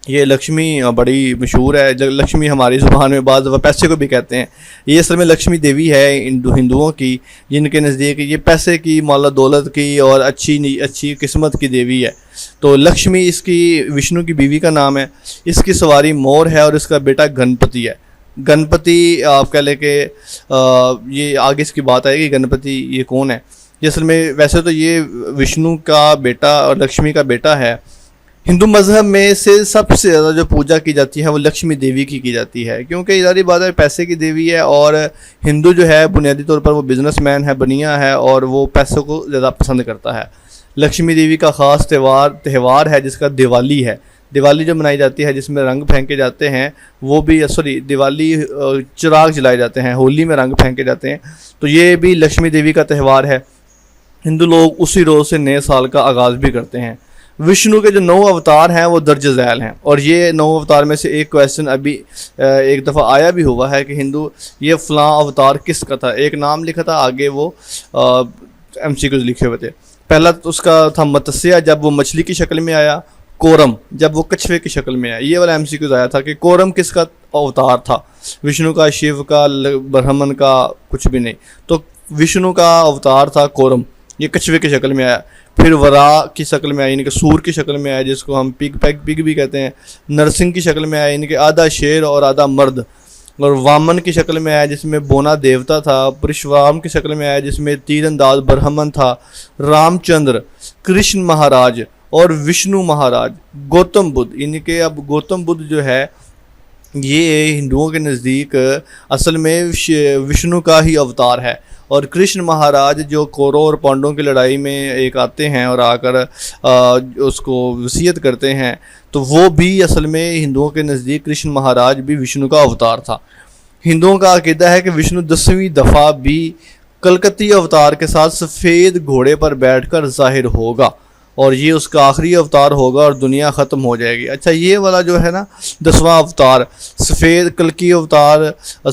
A: یہ لکشمی بڑی مشہور ہے، لکشمی ہماری زبان میں بعض دفعہ پیسے کو بھی کہتے ہیں۔ یہ اصل میں لکشمی دیوی ہے ہندوؤں کی، جن کے نزدیک یہ پیسے کی، مال و دولت کی اور اچھی قسمت کی دیوی ہے۔ تو لکشمی اس کی وشنو کی بیوی کا نام ہے۔ اس کی سواری مور ہے اور اس کا بیٹا گنپتی ہے۔ گنپتی آپ کہہ لیں کہ یہ آگے اس کی بات آئے گی، گنپتی یہ کون ہے؟ یہ اصل میں ویسے تو یہ وشنو کا بیٹا اور لکشمی کا بیٹا ہے۔ ہندو مذہب میں سے سب سے زیادہ جو پوجا کی جاتی ہے وہ لکشمی دیوی کی جاتی ہے، کیونکہ ظاہری بات ہے پیسے کی دیوی ہے، اور ہندو جو ہے بنیادی طور پر وہ بزنس مین ہے، بنیا ہے، اور وہ پیسوں کو زیادہ پسند کرتا ہے۔ لکشمی دیوی کا خاص تہوار ہے جس کا دیوالی ہے۔ دیوالی جو منائی جاتی ہے جس میں رنگ پھینکے جاتے ہیں، وہ بھی دیوالی چراغ جلائے جاتے ہیں، ہولی میں رنگ پھینکے جاتے ہیں، تو یہ بھی لکشمی دیوی کا تہوار ہے۔ ہندو لوگ اسی روز سے نئے سال کا آغاز بھی کرتے ہیں۔ وشنو کے جو 9 اوتار ہیں وہ درج ذیل ہیں، اور یہ 9 اوتار میں سے ایک کویسچن ابھی ایک دفعہ آیا بھی ہوا ہے کہ ہندو یہ فلاں اوتار کس کا تھا، ایک نام لکھا تھا، آگے وہ MCQs لکھے ہوئے تھے۔ پہلا تو اس کا تھا متسیہ، جب وہ مچھلی کی شکل میں آیا۔ کورم جب وہ کچھوے کی شکل میں آیا۔ یہ والا MCQs آیا تھا کہ کورم کس کا اوتار تھا، وشنو کا، شیو کا، برہمن کا، کچھ بھی نہیں۔ تو وشنو کا اوتار تھا کورم، یہ کچھوے کی شکل میں آیا۔ پھر ورا کی شکل میں آیا، یعنی کہ سور کی شکل میں آیا، جس کو ہم پگ بھی کہتے ہیں۔ نرسنگ کی شکل میں آیا، یعنی کہ آدھا شیر اور آدھا مرد۔ اور وامن کی شکل میں آیا جس میں بونا دیوتا تھا۔ پرشوام کی شکل میں آیا جس میں تیر انداز برہمن تھا۔ رام چندر، کرشن مہاراج اور وشنو مہاراج۔ گوتم بدھ، یعنی کہ اب گوتم بدھ جو ہے یہ ہندوؤں کے نزدیک اصل میں وشنو کا ہی اوتار ہے، اور کرشن مہاراج جو کورو اور پانڈوں کی لڑائی میں ایک آتے ہیں اور آ کر اس کو وصیت کرتے ہیں، تو وہ بھی اصل میں ہندوؤں کے نزدیک کرشن مہاراج بھی وشنو کا اوتار تھا۔ ہندوؤں کا عقیدہ ہے کہ وشنو 10ویں دفعہ بھی کلکتی اوتار کے ساتھ سفید گھوڑے پر بیٹھ کر ظاہر ہوگا، اور یہ اس کا آخری اوتار ہوگا اور دنیا ختم ہو جائے گی۔ اچھا، یہ والا جو ہے نا 10واں اوتار سفید کلکی اوتار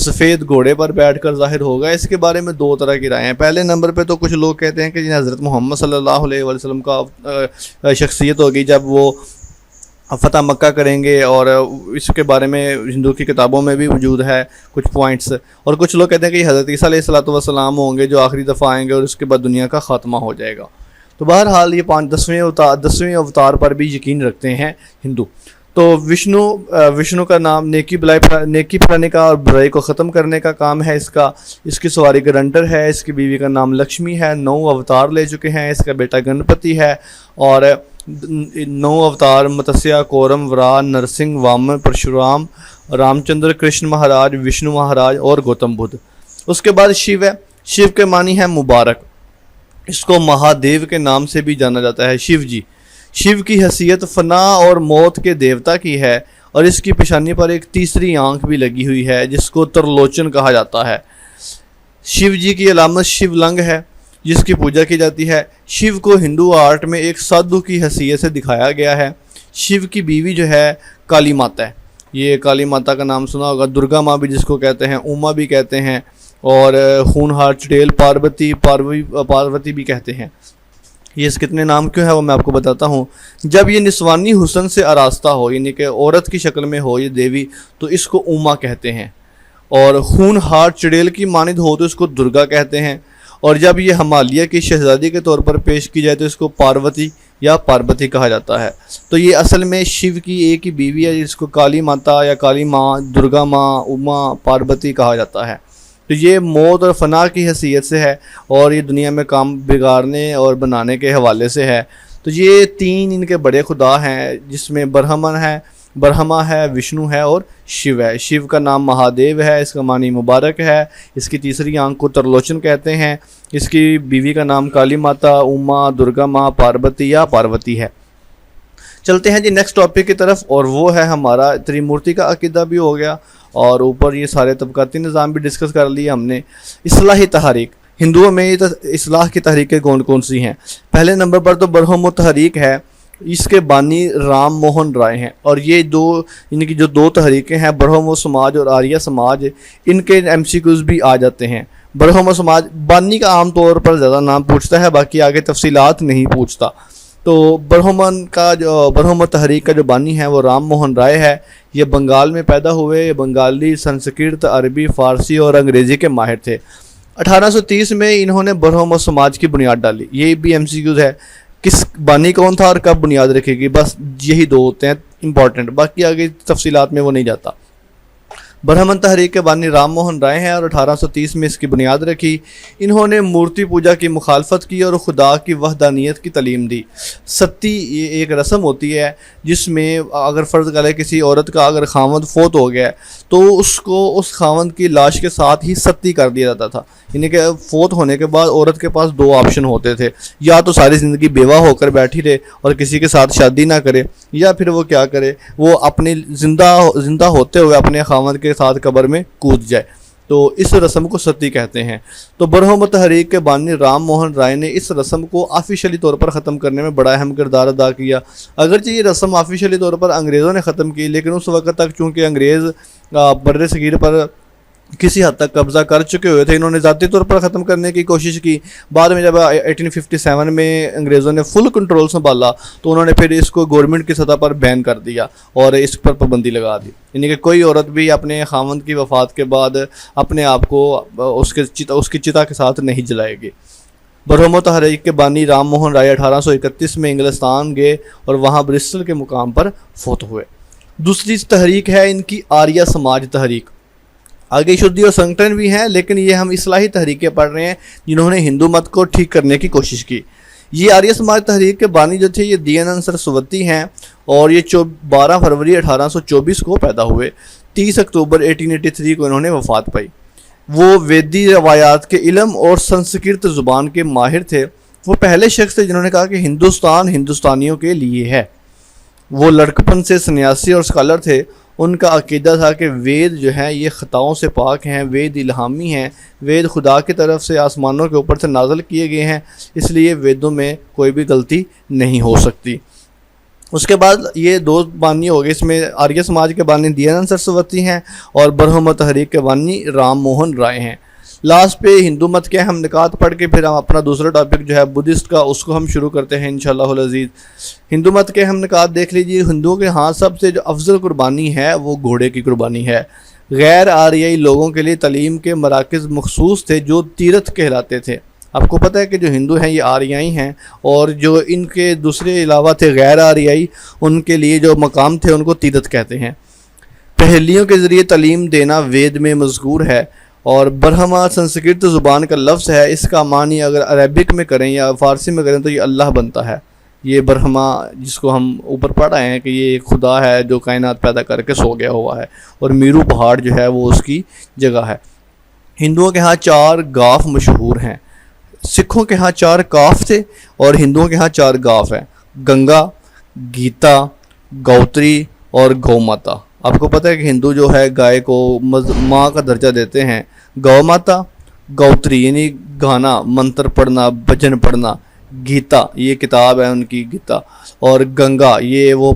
A: سفید گھوڑے پر بیٹھ کر ظاہر ہوگا، اس کے بارے میں 2 طرح کی رائے ہیں۔ پہلے نمبر پہ تو کچھ لوگ کہتے ہیں کہ حضرت محمد صلی اللہ علیہ وسلم کا شخصیت ہوگی جب وہ فتح مکہ کریں گے، اور اس کے بارے میں ہندو کی کتابوں میں بھی موجود ہے کچھ پوائنٹس، اور کچھ لوگ کہتے ہیں کہ یہ حضرت عیسیٰ علیہ السلام ہوں گے جو آخری دفعہ آئیں گے اور اس کے بعد دنیا کا خاتمہ ہو جائے گا۔ تو بہرحال یہ 10ویں اوتار پر بھی یقین رکھتے ہیں ہندو۔ تو وشنو کا نام نیکی پھیلانے کا اور برائی کو ختم کرنے کا کام ہے اس کی سواری گرنٹر ہے، اس کی بیوی کا نام لکشمی ہے، 9 اوتار لے چکے ہیں، اس کا بیٹا گنپتی ہے، اور 9 اوتار متسیہ، کورم، ورا، نرسنگ، وامن، پرشورام، رام چندر، کرشن مہاراج، وشنو مہاراج اور گوتم بدھ۔ اس کے بعد شیو ہے۔ شیو کے معنی ہے مبارک، اس کو مہادیو کے نام سے بھی جانا جاتا ہے۔ شیو کی حیثیت فنا اور موت کے دیوتا کی ہے، اور اس کی پیشانی پر ایک تیسری آنکھ بھی لگی ہوئی ہے جس کو ترلوچن کہا جاتا ہے۔ شیو جی کی علامت شیو لنگ ہے جس کی پوجا کی جاتی ہے۔ شیو کو ہندو آرٹ میں ایک سادھو کی حیثیت سے دکھایا گیا ہے۔ شیو کی بیوی جو ہے کالی ماتا ہے، یہ کالی ماتا کا نام سنا ہوگا، درگا ماں بھی جس کو کہتے ہیں، اوما بھی کہتے ہیں، اور ہونہار چڑیل پاروتی بھی کہتے ہیں۔ یہ اس کتنے نام کیوں ہے وہ میں آپ کو بتاتا ہوں۔ جب یہ نسوانی حسن سے آراستہ ہو، یعنی کہ عورت کی شکل میں ہو یہ دیوی، تو اس کو اوما کہتے ہیں، اور ہونہار چڑیل کی مانند ہو تو اس کو درگا کہتے ہیں، اور جب یہ ہمالیہ کی شہزادی کے طور پر پیش کی جائے تو اس کو پاروتی یا پاربتی کہا جاتا ہے۔ تو یہ اصل میں شیو کی ایک ہی بیوی ہے جس کو کالی ماتا یا کالی ماں، درگا ماں، اوما، پاربتی کہا جاتا ہے۔ تو یہ موت اور فنا کی حیثیت سے ہے، اور یہ دنیا میں کام بگاڑنے اور بنانے کے حوالے سے ہے۔ تو یہ 3 ان کے بڑے خدا ہیں، جس میں برہما ہے، وشنو ہے اور شیو ہے۔ شیو کا نام مہادیو ہے، اس کا معنی مبارک ہے، اس کی تیسری آنکھ کو ترلوچن کہتے ہیں، اس کی بیوی کا نام کالی ماتا، اوما، درگا ماں، پاربتی یا پاروتی ہے۔ چلتے ہیں جی نیکسٹ ٹاپک کی طرف، اور وہ ہے ہمارا تریمورتی کا عقیدہ بھی ہو گیا، اور اوپر یہ سارے طبقاتی نظام بھی ڈسکس کر لیے ہم نے۔ اصلاحی تحریک، ہندوؤں میں اصلاح کی تحریکیں کون کون سی ہیں؟ پہلے نمبر پر تو برہمو تحریک ہے، اس کے بانی رام موہن رائے ہیں، اور یہ ان کی جو دو تحریکیں ہیں برہمو سماج اور آریہ سماج، ان کے MCQs بھی آ جاتے ہیں۔ برہمو سماج بانی کا عام طور پر زیادہ نام پوچھتا ہے، باقی آگے تفصیلات نہیں پوچھتا۔ تو برہمو تحریک کا جو بانی ہے وہ رام موہن رائے ہے۔ یہ بنگال میں پیدا ہوئے، بنگالی، سنسکرت، عربی، فارسی اور انگریزی کے ماہر تھے۔ 1830 میں انہوں نے برہمو سماج کی بنیاد ڈالی۔ یہ بھی MCQs ہے، کس بانی کون تھا اور کب بنیاد رکھے گی، بس یہی دو ہوتے ہیں امپورٹنٹ، باقی آگے تفصیلات میں وہ نہیں جاتا۔ برہمن تحریک کے بانی رام موہن رائے ہیں اور 1830 میں اس کی بنیاد رکھی۔ انہوں نے مورتی پوجا کی مخالفت کی اور خدا کی وحدانیت کی تعلیم دی۔ ستی یہ ایک رسم ہوتی ہے جس میں اگر فرض کرے کسی عورت کا اگر خاوند فوت ہو گیا ہے تو اس کو اس خاوند کی لاش کے ساتھ ہی ستی کر دیا جاتا تھا، یعنی کہ فوت ہونے کے بعد عورت کے پاس دو آپشن ہوتے تھے، یا تو ساری زندگی بیوہ ہو کر بیٹھی رہے اور کسی کے ساتھ شادی نہ کرے، یا پھر وہ کیا کرے، وہ اپنے زندہ ہوتے ہوئے اپنے خاوند کے ساتھ قبر میں کود جائے۔ تو اس رسم کو ستی کہتے ہیں۔ تو برہمو تحریک کے بانی رام موہن رائے نے اس رسم کو آفیشلی طور پر ختم کرنے میں بڑا اہم کردار ادا کیا۔ اگرچہ یہ رسم آفیشلی طور پر انگریزوں نے ختم کی، لیکن اس وقت تک چونکہ انگریز بر صغیر پر کسی حد تک قبضہ کر چکے ہوئے تھے، انہوں نے ذاتی طور پر ختم کرنے کی کوشش کی۔ بعد میں جب 1857 میں انگریزوں نے فل کنٹرول سنبھالا تو انہوں نے پھر اس کو گورنمنٹ کی سطح پر بین کر دیا اور اس پر پابندی لگا دی، یعنی کہ کوئی عورت بھی اپنے خاوند کی وفات کے بعد اپنے آپ کو اس کی چتا کے ساتھ نہیں جلائے گی۔ برہمو تحریک کے بانی رام موہن رائے 1831 میں انگلستان گئے اور وہاں برسٹل کے مقام پر فوت ہوئے۔ دوسری تحریک ہے ان کی آریہ سماج تحریک۔ آگے شدی اور سنگٹن بھی ہیں، لیکن یہ ہم اصلاحی تحریکیں پڑھ رہے ہیں جنہوں نے ہندو مت کو ٹھیک کرنے کی کوشش کی۔ یہ آریہ سماج تحریک کے بانی جو تھے یہ DNN سرسوتی ہیں اور یہ 12 فروری 1824 کو پیدا ہوئے۔ 30 اکتوبر 1883 کو انہوں نے وفات پائی۔ وہ ویدی روایات کے علم اور سنسکرت زبان کے ماہر تھے۔ وہ پہلے شخص تھے جنہوں نے کہا کہ ہندوستان ہندوستانیوں کے لیے ہے۔ وہ لڑکپن سے سنیاسی اور اسکالر تھے۔ ان کا عقیدہ تھا کہ وید جو ہیں یہ خطاؤں سے پاک ہیں، وید الہامی ہیں، وید خدا کی طرف سے آسمانوں کے اوپر سے نازل کیے گئے ہیں، اس لیے ویدوں میں کوئی بھی غلطی نہیں ہو سکتی۔ اس کے بعد یہ دو بانی ہو گئے، اس میں آریہ سماج کے بانی DNN سرسوتی ہیں اور برہمو تحریک کے بانی رام موہن رائے ہیں۔ لاسٹ پہ ہندو مت کے اہم نکات پڑھ کے پھر ہم اپنا دوسرا ٹاپک جو ہے بدھسٹ کا اس کو ہم شروع کرتے ہیں انشاءاللہ العزیز۔ ہندو مت کے اہم نکات دیکھ لیجیے۔ ہندوؤں کے ہاں سب سے جو افضل قربانی ہے وہ گھوڑے کی قربانی ہے۔ غیر آریائی لوگوں کے لیے تعلیم کے مراکز مخصوص تھے جو تیرتھ کہلاتے تھے۔ آپ کو پتہ ہے کہ جو ہندو ہیں یہ آریائی ہیں، اور جو ان کے دوسرے علاوہ تھے غیر آریائی، ان کے لیے جو مقام تھے ان کو تیرتھ کہتے ہیں۔ پہلیوں کے ذریعے تعلیم دینا وید میں مذکور ہے، اور برہما سنسکرت زبان کا لفظ ہے، اس کا معنی اگر عربک میں کریں یا فارسی میں کریں تو یہ اللہ بنتا ہے۔ یہ برہما جس کو ہم اوپر پڑھ رہے ہیں کہ یہ ایک خدا ہے جو کائنات پیدا کر کے سو گیا ہوا ہے، اور میرو پہاڑ جو ہے وہ اس کی جگہ ہے۔ ہندوؤں کے ہاں 4 گاف مشہور ہیں۔ سکھوں کے ہاں 4 کاف تھے اور ہندوؤں کے ہاں 4 گاف ہیں: گنگا، گیتا، گوتری اور گو ماتا۔ آپ کو پتہ ہے کہ ہندو جو ہے گائے کو ماں کا درجہ دیتے ہیں۔ گو ماتا، گوتری یعنی گانا، منتر پڑھنا، بھجن پڑھنا، گیتا یہ کتاب ہے ان کی گیتا، اور گنگا یہ وہ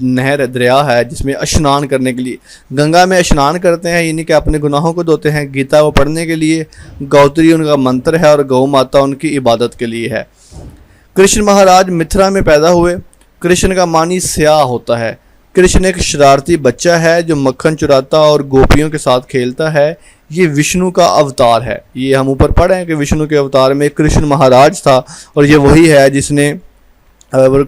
A: نہر دریا ہے جس میں اشنان کرنے کے لیے گنگا میں اشنان کرتے ہیں، یعنی کہ اپنے گناہوں کو دھوتے ہیں۔ گیتا وہ پڑھنے کے لیے، گوتری ان کا منتر ہے، اور گو ماتا ان کی عبادت کے لیے ہے۔ کرشن مہاراج متھرا میں پیدا ہوئے۔ کرشن کا معنی سیاہ ہوتا ہے۔ کرشن ایک شرارتی بچہ ہے جو مکھن چراتا اور گوپیوں کے ساتھ کھیلتا ہے۔ یہ وشنو کا اوتار ہے۔ یہ ہم اوپر پڑھے ہیں کہ وشنو کے اوتار میں کرشن مہاراج تھا، اور یہ وہی ہے جس نے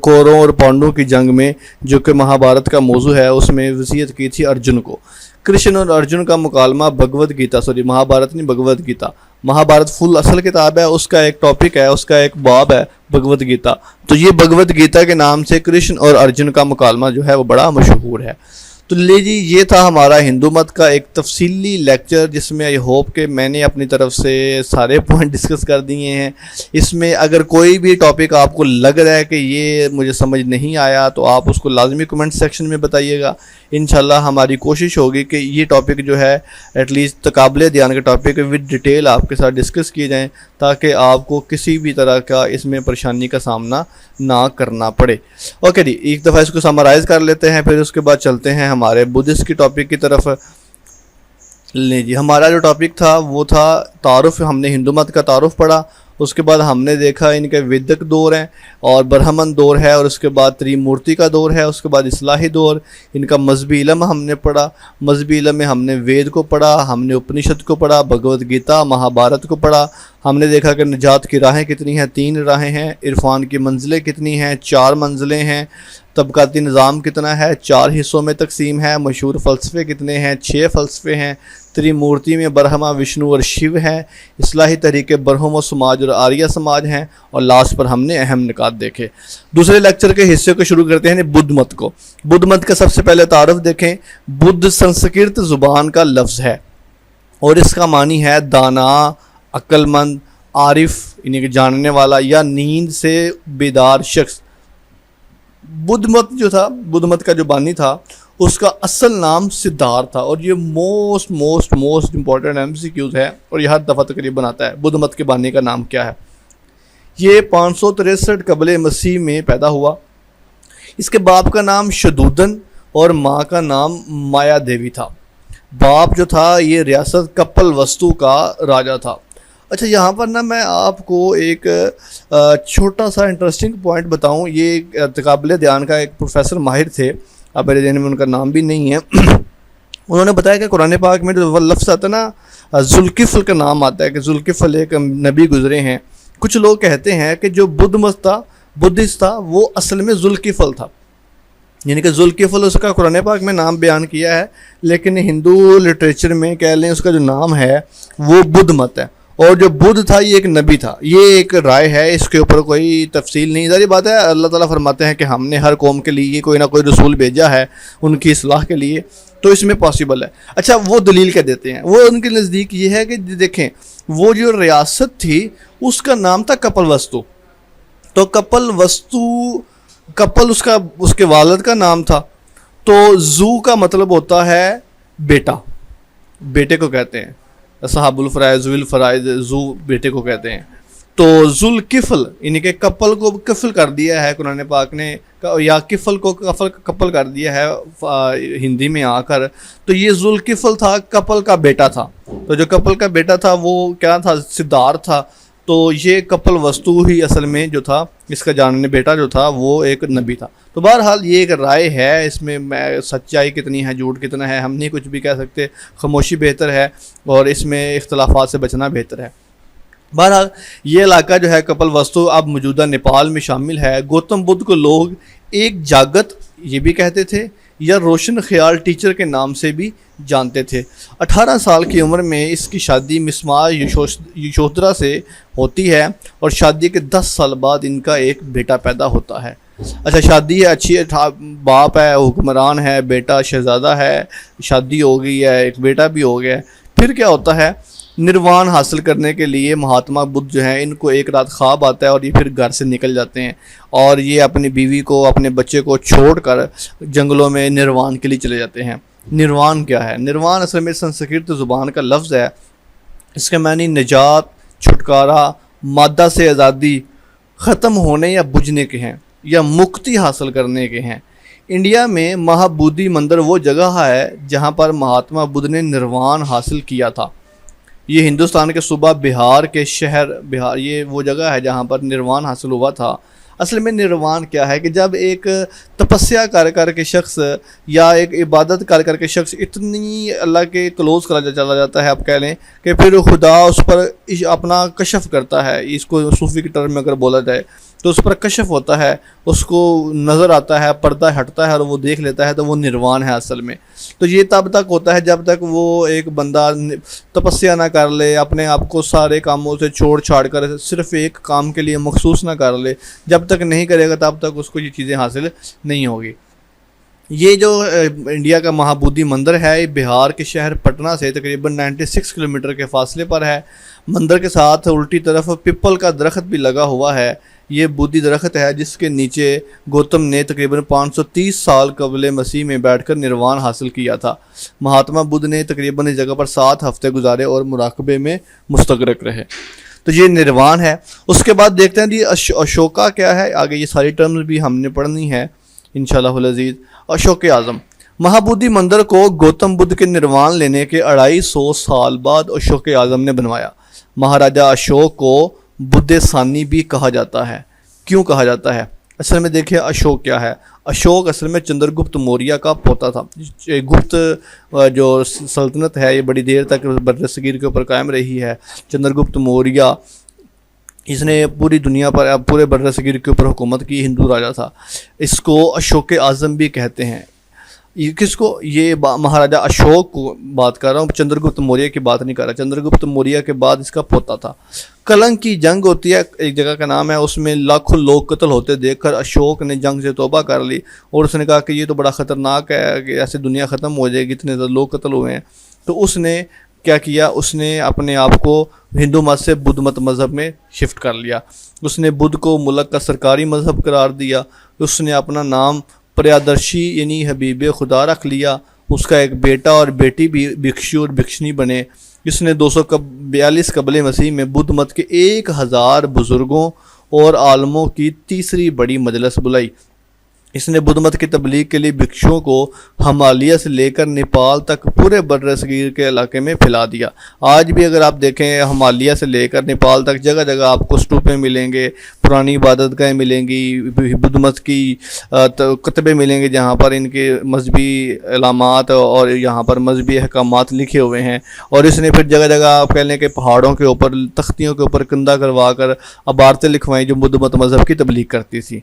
A: کوروں اور پانڈوں کی جنگ میں، جو کہ مہابھارت کا موضوع ہے، اس میں وصیت کی تھی ارجن کو۔ کرشن اور ارجن کا مکالمہ بھگوت گیتا، مہابھارت نہیں بھگوت گیتا، مہابھارت فل اصل کتاب ہے، اس کا ایک ٹاپک ہے، اس کا ایک باب ہے بھگوت گیتا۔ تو یہ بھگوت گیتا کے نام سے کرشن اور ارجن کا مکالمہ جو ہے وہ بڑا مشہور ہے۔ تو لے جی، یہ تھا ہمارا ہندو مت کا ایک تفصیلی لیکچر، جس میں آئی ہوپ کہ میں نے اپنی طرف سے سارے پوائنٹ ڈسکس کر دیے ہیں۔ اس میں اگر کوئی بھی ٹاپک آپ کو لگ رہا ہے کہ یہ مجھے سمجھ نہیں آیا تو آپ اس کو لازمی کمنٹ سیکشن میں بتائیے گا۔ انشاءاللہ ہماری کوشش ہوگی کہ یہ ٹاپک جو ہے ایٹ لیسٹ تقابل دھیان کے ٹاپک ود ڈیٹیل آپ کے ساتھ ڈسکس کیے جائیں، تاکہ آپ کو کسی بھی طرح کا اس میں پریشانی کا سامنا نہ کرنا پڑے۔ اوکے جی، ایک دفعہ اس کو سمرائز کر لیتے ہیں، پھر اس کے بعد چلتے ہیں ہمارے بدھسٹ کی ٹاپک کی طرف۔ لیں جی، ہمارا جو ٹاپک تھا وہ تھا تعارف۔ ہم نے ہندو مت کا تعارف پڑھا، اس کے بعد ہم نے دیکھا ان کے ویدک دور ہیں اور برہمن دور ہے، اور اس کے بعد تری مورتی کا دور ہے، اس کے بعد اصلاحی دور، ان کا مذہبی علم ہم نے پڑھا۔ مذہبی علم میں ہم نے وید کو پڑھا، ہم نے اپنشد کو پڑھا، بھگوت گیتا، مہا بھارت کو پڑھا۔ ہم نے دیکھا کہ نجات کی راہیں کتنی ہیں، 3 راہیں ہیں۔ عرفان کی منزلیں کتنی ہیں، 4 منزلیں ہیں۔ طبقاتی نظام کتنا ہے، 4 حصوں میں تقسیم ہے۔ مشہور فلسفے کتنے ہیں، 6 فلسفے ہیں۔ تری مورتی میں برہما، وشنو اور شیو ہیں۔ اصلاحی طریقے برہم و سماج اور آریہ سماج ہیں، اور لاسٹ پر ہم نے اہم نکات دیکھے۔ دوسرے لیکچر کے حصے کو شروع کرتے ہیں بدھ مت کو۔ بدھ مت کا سب سے پہلے تعارف دیکھیں۔ بدھ سنسکرت زبان کا لفظ ہے، اور اس کا معنی ہے دانا، عقل مند، عارف یعنی کہ جاننے والا، یا نیند سے بیدار شخص۔ بدھ مت جو تھا، بدھ مت کا جو بانی تھا، اس کا اصل نام سدھارتھ تھا، اور یہ موسٹ امپورٹنٹ MCQs ہے، اور یہ ہر دفعہ تقریباً آتا ہے۔ بدھ مت کے بانی کا نام کیا ہے؟ یہ 563 قبل مسیح میں پیدا ہوا۔ اس کے باپ کا نام شدودن اور ماں کا نام مایا دیوی تھا۔ باپ جو تھا یہ ریاست کپل وستو کا راجا تھا۔ اچھا، یہاں پر نا میں آپ کو ایک چھوٹا سا انٹرسٹنگ پوائنٹ بتاؤں۔ یہ تقابل دھیان کا ایک پروفیسر ماہر تھے، اب میرے ذہن میں ان کا نام بھی نہیں ہے۔ انہوں نے بتایا کہ قرآن پاک میں جو لفظ آتا ہے نا، ذوالکفل کا نام آتا ہے، کہ ذوالکفل ایک نبی گزرے ہیں۔ کچھ لوگ کہتے ہیں کہ جو بدھسٹ تھا وہ اصل میں ذوالکفل تھا، یعنی کہ ذوالکفل اس کا قرآن پاک میں نام بیان کیا ہے، لیکن ہندو لٹریچر میں کہہ لیں اس کا جو نام ہے وہ بدھ مت ہے، اور جو بدھ تھا یہ ایک نبی تھا۔ یہ ایک رائے ہے، اس کے اوپر کوئی تفصیل نہیں۔ ظاہر بات ہے اللہ تعالیٰ فرماتے ہیں کہ ہم نے ہر قوم کے لیے کوئی نہ کوئی رسول بھیجا ہے ان کی اصلاح کے لیے، تو اس میں پاسبل ہے۔ اچھا، وہ دلیل کیا دیتے ہیں؟ وہ ان کے نزدیک یہ ہے کہ دیکھیں، وہ جو ریاست تھی اس کا نام تھا کپل وستو، تو کپل وستو، کپل اس کے والد کا نام تھا، تو زو کا مطلب ہوتا ہے بیٹا، بیٹے کو کہتے ہیں، صحاب الفرائض، ذو الفرائض، زو بیٹے کو کہتے ہیں۔ تو ذوالکفل یعنی کہ کپل کو کفل کر دیا ہے قرآن پاک نے، یا کفل کو کپل کر دیا ہے ہندی میں آ کر، تو یہ ذوالکفل تھا، کپل کا بیٹا تھا۔ تو جو کپل کا بیٹا تھا وہ کیا تھا؟ سدھارتھ تھا۔ تو یہ کپل وستو ہی اصل میں جو تھا، اس کا جاننے بیٹا جو تھا وہ ایک نبی تھا۔ تو بہرحال یہ ایک رائے ہے، اس میں سچائی کتنی ہے، جھوٹ کتنا ہے، ہم نہیں کچھ بھی کہہ سکتے۔ خاموشی بہتر ہے، اور اس میں اختلافات سے بچنا بہتر ہے۔ بہرحال یہ علاقہ جو ہے کپل وستو اب موجودہ نیپال میں شامل ہے۔ گوتم بدھ کو لوگ ایک جاگت یہ بھی کہتے تھے، یا روشن خیال ٹیچر کے نام سے بھی جانتے تھے۔ 18 سال کی عمر میں اس کی شادی مسما یشودھرا سے ہوتی ہے، اور شادی کے 10 سال بعد ان کا ایک بیٹا پیدا ہوتا ہے۔ اچھا، شادی ہے اچھی، باپ ہے حکمران ہے، بیٹا شہزادہ ہے، شادی ہو گئی ہے، ایک بیٹا بھی ہو گیا ہے۔ پھر کیا ہوتا ہے؟ نروان حاصل کرنے کے لیے مہاتما بدھ جو ہیں ان کو ایک رات خواب آتا ہے، اور یہ پھر گھر سے نکل جاتے ہیں، اور یہ اپنی بیوی کو، اپنے بچے کو چھوڑ کر جنگلوں میں نروان کے لیے چلے جاتے ہیں۔ نروان کیا ہے؟ نروان اصل میں سنسکرت زبان کا لفظ ہے، اس کے معنی نجات، چھٹکارا، مادہ سے آزادی، ختم ہونے یا بجھنے کے ہیں، یا مکتی حاصل کرنے کے ہیں۔ انڈیا میں مہابودھی مندر وہ جگہ ہے جہاں پر مہاتما بدھ نے نروان حاصل کیا تھا۔ یہ ہندوستان کے صوبہ بہار کے شہر بہار، یہ وہ جگہ ہے جہاں پر نروان حاصل ہوا تھا۔ اصل میں نروان کیا ہے کہ جب ایک تپسیا کر کے شخص، یا ایک عبادت کر کے شخص اتنی اللہ کے کلوز چلا جاتا ہے، آپ کہہ لیں کہ پھر خدا اس پر اپنا کشف کرتا ہے۔ اس کو صوفی کی ٹرم میں اگر بولا جائے تو اس پر کشف ہوتا ہے، اس کو نظر آتا ہے، پردہ ہٹتا ہے اور وہ دیکھ لیتا ہے، تو وہ نروان ہے اصل میں۔ تو یہ تب تک ہوتا ہے جب تک وہ ایک بندہ تپسیا نہ کر لے، اپنے آپ کو سارے کاموں سے چھوڑ چھاڑ کر صرف ایک کام کے لیے مخصوص نہ کر لے۔ جب تک نہیں کرے گا تب تک اس کو یہ چیزیں حاصل نہیں ہوگی۔ یہ جو انڈیا کا مہابودھی مندر ہے یہ بہار کے شہر پٹنہ سے تقریباً 96 کلومیٹر کے فاصلے پر ہے۔ مندر کے ساتھ الٹی طرف پیپل کا درخت بھی لگا ہوا ہے۔ یہ بودھی درخت ہے جس کے نیچے گوتم نے تقریباً 530 سال قبل مسیح میں بیٹھ کر نروان حاصل کیا تھا۔ مہاتما بدھ نے تقریباً اس جگہ پر 7 ہفتے گزارے اور مراقبے میں مستغرق رہے۔ تو یہ نروان ہے۔ اس کے بعد دیکھتے ہیں جی اشوکا کیا ہے، آگے یہ ساری ٹرمز بھی ہم نے پڑھنی ہے انشاءاللہ العزیز۔ اشوک اعظم مہابودھی مندر کو گوتم بدھ کے نروان لینے کے 250 سال بعد اشوک اعظم نے بنوایا۔ مہاراجا اشوک کو بدھ ثانی بھی کہا جاتا ہے۔ کیوں کہا جاتا ہے؟ اصل میں دیکھیں اشوک کیا ہے۔ اشوک اصل میں چندر گپت موریہ کا پوتا تھا۔ گپت جو سلطنت ہے یہ بڑی دیر تک بر صغیر کے اوپر قائم رہی ہے۔ چندر گپت موریہ اس نے پوری دنیا پر پورے بر صغیر کے اوپر حکومت کی، ہندو راجا تھا۔ اس کو اشوک اعظم بھی کہتے ہیں۔ کس کو؟ یہ مہاراجا اشوک کو بات کر رہا ہوں، چندر گپت موریہ کی بات نہیں کر رہا۔ چندر گپت موریہ کے بعد اس کا پوتا تھا۔ کلنگ کی جنگ ہوتی ہے، ایک جگہ کا نام ہے، اس میں لاکھوں لوگ قتل ہوتے دیکھ کر اشوک نے جنگ سے توبہ کر لی اور اس نے کہا کہ یہ تو بڑا خطرناک ہے کہ ایسے دنیا ختم ہو جائے گی، اتنے زیادہ لوگ قتل ہوئے ہیں۔ تو اس نے کیا کیا؟ اس نے اپنے آپ کو ہندو مت سے بدھ مت مذہب میں شفٹ کر لیا۔ اس نے بدھ کو ملک کا سرکاری مذہب قرار دیا۔ اس نے اپنا نام پریادرشی یعنی حبیب خدا رکھ لیا۔ اس کا ایک بیٹا اور بیٹی بھی بھکشو اور بھکشنی بنے۔ اس نے 242 قبل مسیح میں بدھ مت کے 1000 بزرگوں اور عالموں کی تیسری بڑی مجلس بلائی۔ اس نے بدھ مت کی تبلیغ کے لیے بھکشوؤں کو ہمالیہ سے لے کر نیپال تک پورے بر صغیر کے علاقے میں پھیلا دیا۔ آج بھی اگر آپ دیکھیں ہمالیہ سے لے کر نیپال تک جگہ جگہ آپ کو اسٹوپیں ملیں گے، پرانی عبادت گاہیں ملیں گی، بدھ مت کی کتبے ملیں گے جہاں پر ان کے مذہبی علامات اور یہاں پر مذہبی احکامات لکھے ہوئے ہیں۔ اور اس نے پھر جگہ جگہ آپ کہہ لیں کہ پہاڑوں کے اوپر تختیوں کے اوپر کندہ کروا کر عبارتیں لکھوائیں جو بدھ مت مذہب کی تبلیغ کرتی تھی۔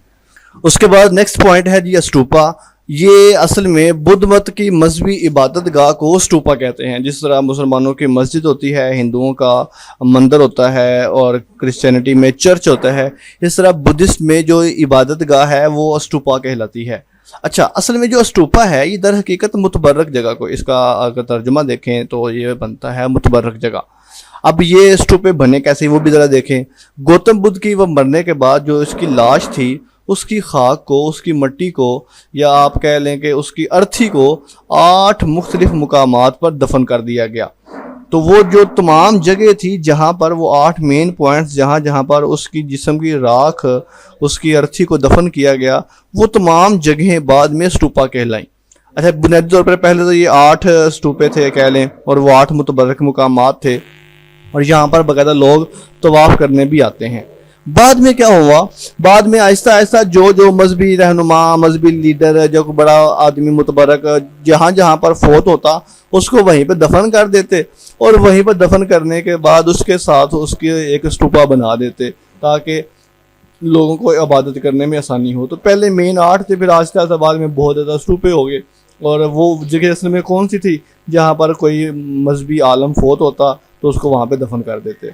A: اس کے بعد نیکسٹ پوائنٹ ہے جی اسٹوپا۔ یہ اصل میں بدھ مت کی مذہبی عبادت گاہ کو اسٹوپا کہتے ہیں۔ جس طرح مسلمانوں کی مسجد ہوتی ہے، ہندوؤں کا مندر ہوتا ہے اور کرسچینٹی میں چرچ ہوتا ہے، اس طرح بدھسٹ میں جو عبادت گاہ ہے وہ اسٹوپا کہلاتی ہے۔ اچھا، اصل میں جو اسٹوپا ہے یہ در حقیقت متبرک جگہ کو، اس کا اگر ترجمہ دیکھیں تو یہ بنتا ہے متبرک جگہ۔ اب یہ اسٹوپے بنے کیسے وہ بھی ذرا دیکھیں۔ گوتم بدھ کی وہ مرنے کے بعد جو اس کی لاش تھی اس کی خاک کو، اس کی مٹی کو، یا آپ کہہ لیں کہ اس کی ارتھی کو 8 مختلف مقامات پر دفن کر دیا گیا۔ تو وہ جو تمام جگہ تھی جہاں پر وہ 8 مین پوائنٹس جہاں جہاں پر اس کی جسم کی راکھ، اس کی ارتھی کو دفن کیا گیا، وہ تمام جگہیں بعد میں اسٹوپا کہلائیں۔ اچھا، بنیادی طور پر پہلے تو یہ 8 اسٹوپے تھے کہہ لیں، اور وہ 8 متبرک مقامات تھے، اور یہاں پر باقاعدہ لوگ طواف کرنے بھی آتے ہیں۔ بعد میں کیا ہوا؟ بعد میں آہستہ آہستہ جو مذہبی رہنما، مذہبی لیڈر، جو بڑا آدمی متبرک جہاں جہاں پر فوت ہوتا اس کو وہیں پہ دفن کر دیتے، اور وہیں پہ دفن کرنے کے بعد اس کے ساتھ اس کی ایک اسٹوپا بنا دیتے تاکہ لوگوں کو عبادت کرنے میں آسانی ہو۔ تو پہلے مین 8 تھے، پھر آہستہ آہستہ بعد میں بہت زیادہ اسٹوپے ہو گئے۔ اور وہ جگہ اصل میں کون سی تھی؟ جہاں پر کوئی مذہبی عالم فوت ہوتا تو اس کو وہاں پہ دفن کر دیتے۔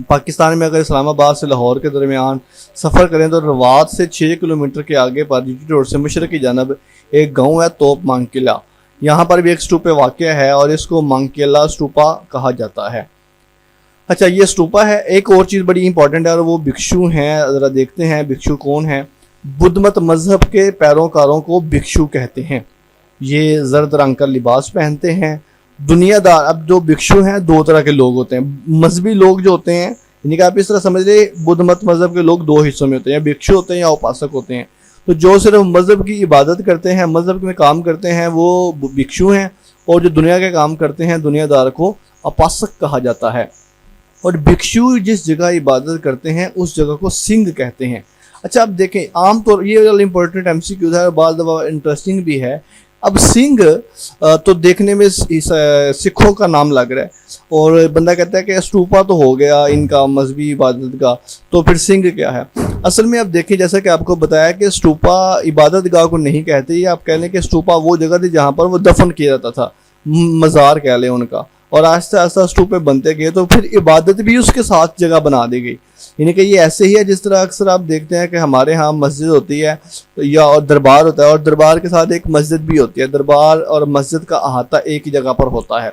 A: پاکستان میں اگر اسلام آباد سے لاہور کے درمیان سفر کریں تو روات سے 6 کلومیٹر کے آگے پر جی ٹی روڈ سے مشرقی جانب ایک گاؤں ہے توپ مانگکیلا، یہاں پر بھی ایک اسٹوپے واقع ہے اور اس کو مانگکیلا اسٹوپا کہا جاتا ہے۔ اچھا، یہ اسٹوپا ہے۔ ایک اور چیز بڑی امپورٹنٹ ہے اور وہ بھکشو ہیں، ذرا دیکھتے ہیں بھکشو کون ہیں۔ بدھ مت مذہب کے پیروکاروں کو بھکشو کہتے ہیں۔ یہ زرد رنگ کا لباس پہنتے ہیں۔ دنیا دار، اب جو بھکشو ہیں 2 طرح کے لوگ ہوتے ہیں۔ مذہبی لوگ جو ہوتے ہیں، یعنی کہ آپ اس طرح سمجھ لیں بدھ مت مذہب کے لوگ 2 حصوں میں ہوتے ہیں، یا بھکشو ہوتے ہیں یا اپاسک ہوتے ہیں۔ تو جو صرف مذہب کی عبادت کرتے ہیں، مذہب میں کام کرتے ہیں، وہ بھکشو ہیں، اور جو دنیا کے کام کرتے ہیں، دنیا دار کو اپاسک کہا جاتا ہے۔ اور بھکشو جس جگہ عبادت کرتے ہیں اس جگہ کو سنگھ کہتے ہیں۔ اچھا، اب دیکھیں عام طور یہ امپورٹنٹ MCQ ہے، بعض دفعہ انٹرسٹنگ بھی ہے۔ اب سنگھ تو دیکھنے میں سکھوں کا نام لگ رہا ہے، اور بندہ کہتا ہے کہ اسٹوپا تو ہو گیا ان کا مذہبی عبادت گاہ، تو پھر سنگھ کیا ہے؟ اصل میں اب دیکھیں، جیسا کہ آپ کو بتایا کہ اسٹوپا عبادت گاہ کو نہیں کہتے، یہ آپ کہہ لیں کہ اسٹوپا وہ جگہ تھی جہاں پر وہ دفن کیا جاتا تھا، مزار کہہ لیں ان کا، اور آہستہ آہستہ اسٹوپے بنتے گئے تو پھر عبادت بھی اس کے ساتھ جگہ بنا دی گئی۔ یعنی کہ یہ ایسے ہی ہے جس طرح اکثر آپ دیکھتے ہیں کہ ہمارے ہاں مسجد ہوتی ہے یا اور دربار ہوتا ہے، اور دربار کے ساتھ ایک مسجد بھی ہوتی ہے، دربار اور مسجد کا احاطہ ایک ہی جگہ پر ہوتا ہے،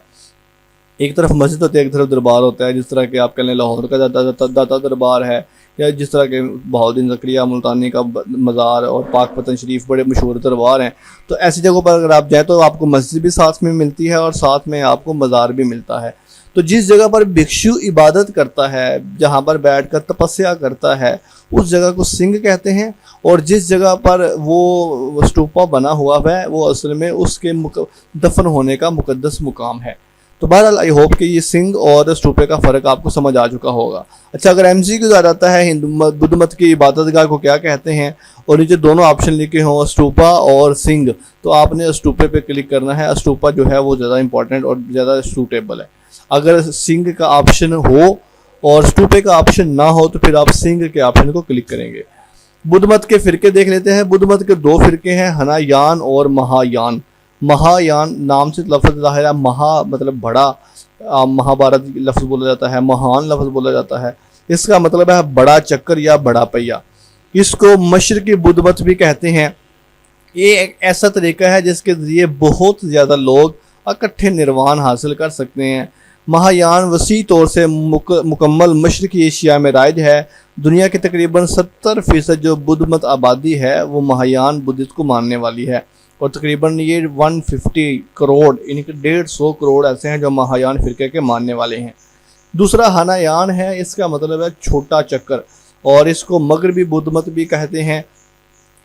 A: ایک طرف مسجد ہوتی ہے ایک طرف دربار ہوتا ہے، جس طرح کہ آپ کہہ لیں لاہور کا داتا دربار ہے، یا جس طرح کہ بہاؤالدین زکریا ملتانی کا مزار اور پاک پتن شریف بڑے مشہور دربار ہیں۔ تو ایسی جگہوں پر اگر آپ جائیں تو آپ کو مسجد بھی ساتھ میں ملتی ہے اور ساتھ میں آپ کو مزار بھی ملتا ہے۔ تو جس جگہ پر بھکشو عبادت کرتا ہے، جہاں پر بیٹھ کر تپسیا کرتا ہے، اس جگہ کو سنگھ کہتے ہیں، اور جس جگہ پر وہ اسٹوپا بنا ہوا ہے وہ اصل میں اس کے دفن ہونے کا مقدس مقام ہے۔ تو بہرحال آئی ہوپ کہ یہ سنگھ اور اسٹوپے کا فرق آپ کو سمجھ آ چکا ہوگا۔ اچھا، اگر ایم سی کیو آ جاتا ہے بدھ مت کی عبادت گاہ کو کیا کہتے ہیں، اور نیچے دونوں آپشن لکھے ہوں اسٹوپا اور سنگھ، تو آپ نے اسٹوپے پہ کلک کرنا ہے۔ اسٹوپا جو ہے وہ زیادہ امپورٹنٹ اور زیادہ سوٹیبل ہے۔ اگر سنگھ کا آپشن ہو اور اسٹوپے کا آپشن نہ ہو تو پھر آپ سنگھ کے آپشن کو کلک کریں گے۔ بدھ مت کے فرقے دیکھ لیتے ہیں۔ بدھ مت کے دو فرقے ہیں، ہنایان اور مہایان۔ مہایان نام سے لفظ ظاہر ہے، مہا مطلب بڑا، مہابھارت لفظ بولا جاتا ہے، مہان لفظ بولا جاتا ہے، اس کا مطلب ہے بڑا چکر یا بڑا پہیا۔ اس کو مشرقی بدھ مت بھی کہتے ہیں۔ یہ ایک ایسا طریقہ ہے جس کے ذریعے بہت زیادہ لوگ اکٹھے نروان حاصل کر سکتے ہیں۔ مہایان وسیع طور سے مکمل مشرقی ایشیا میں رائج ہے۔ دنیا کی تقریباً 70% جو بدھ مت آبادی ہے وہ مہایان بدھسٹ کو ماننے والی ہے، اور تقریباً یہ 150 کروڑ یعنی کہ 150 کروڑ ایسے ہیں جو مہایان فرقے کے ماننے والے ہیں۔ دوسرا ہنایان ہے، اس کا مطلب ہے چھوٹا چکر، اور اس کو مغربی بدھ مت بھی کہتے ہیں۔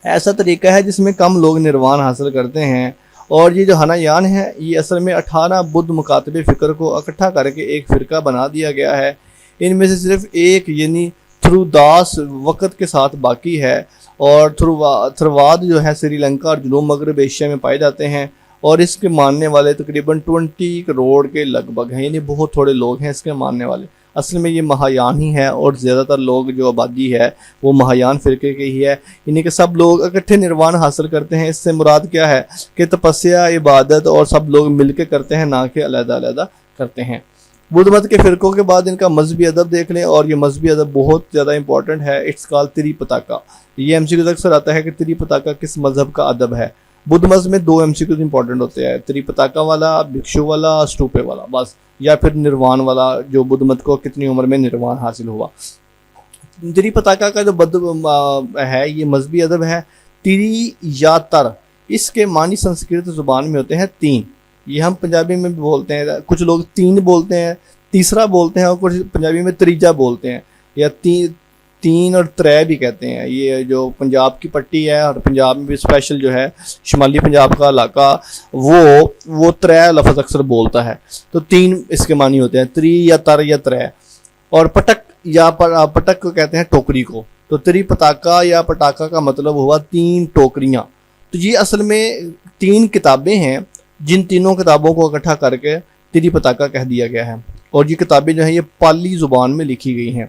A: ایسا طریقہ ہے جس میں کم لوگ نروان حاصل کرتے ہیں، اور یہ جو ہنایان ہے یہ اصل میں 18 بدھ مکاتب فکر کو اکٹھا کر کے ایک فرقہ بنا دیا گیا ہے۔ ان میں سے صرف ایک یعنی تھروداس وقت کے ساتھ باقی ہے، اور تھرواد جو ہے سری لنکا اور جنوب مغرب ایشیا میں پائے جاتے ہیں، اور اس کے ماننے والے تقریباً 20 کروڑ کے لگ بھگ ہیں، یعنی بہت تھوڑے لوگ ہیں اس کے ماننے والے۔ اصل میں یہ مہایان ہی ہے، اور زیادہ تر لوگ جو آبادی ہے وہ مہایان فرقے کے ہی ہے، یعنی کہ سب لوگ اکٹھے نروان حاصل کرتے ہیں۔ اس سے مراد کیا ہے کہ تپسیا، عبادت اور سب لوگ مل کے کرتے ہیں، نہ کہ علیحدہ علیحدہ کرتے ہیں۔ بدھ مت کے فرقوں کے بعد ان کا مذہبی ادب دیکھ لیں، اور یہ مذہبی ادب بہت زیادہ امپورٹنٹ ہے۔ اٹس کال تری پتاکا۔ یہ ایم سی کیو اکثر آتا ہے کہ تری پتاکا کس مذہب کا ادب ہے۔ بدھ مذہب میں 2 ایم سی کیوز امپورٹنٹ ہوتے ہیں، تری پتاکا والا، بھکشو والا، اسٹوپے والا، بس، یا پھر نروان والا جو بدھ مت کو کتنی عمر میں نروان حاصل ہوا۔ تری پتاکا کا جو بدھ ہے یہ مذہبی ادب ہے۔ تری یا تر، اس کے معنی سنسکرت زبان میں ہوتے ہیں 3۔ یہ ہم پنجابی میں بھی بولتے ہیں، کچھ لوگ 3 بولتے ہیں، تیسرا بولتے ہیں، اور کچھ پنجابی میں تریجا بولتے ہیں، یا 3 اور 3 بھی کہتے ہیں۔ یہ جو پنجاب کی پٹی ہے، اور پنجاب میں بھی اسپیشل جو ہے شمالی پنجاب کا علاقہ وہ 3 لفظ اکثر بولتا ہے، تو 3 اس کے معنی ہوتے ہیں، تری یا تر یا 3۔ اور پٹک یا پٹک کو کہتے ہیں ٹوکری کو، تو تری پتاکا یا پٹاکا کا مطلب ہوا 3 ٹوکریاں۔ تو یہ اصل میں 3 کتابیں ہیں، جن تینوں کتابوں کو اکٹھا کر کے تری پتاکا کہہ دیا گیا ہے، اور یہ کتابیں جو ہیں یہ پالی زبان میں لکھی گئی ہیں۔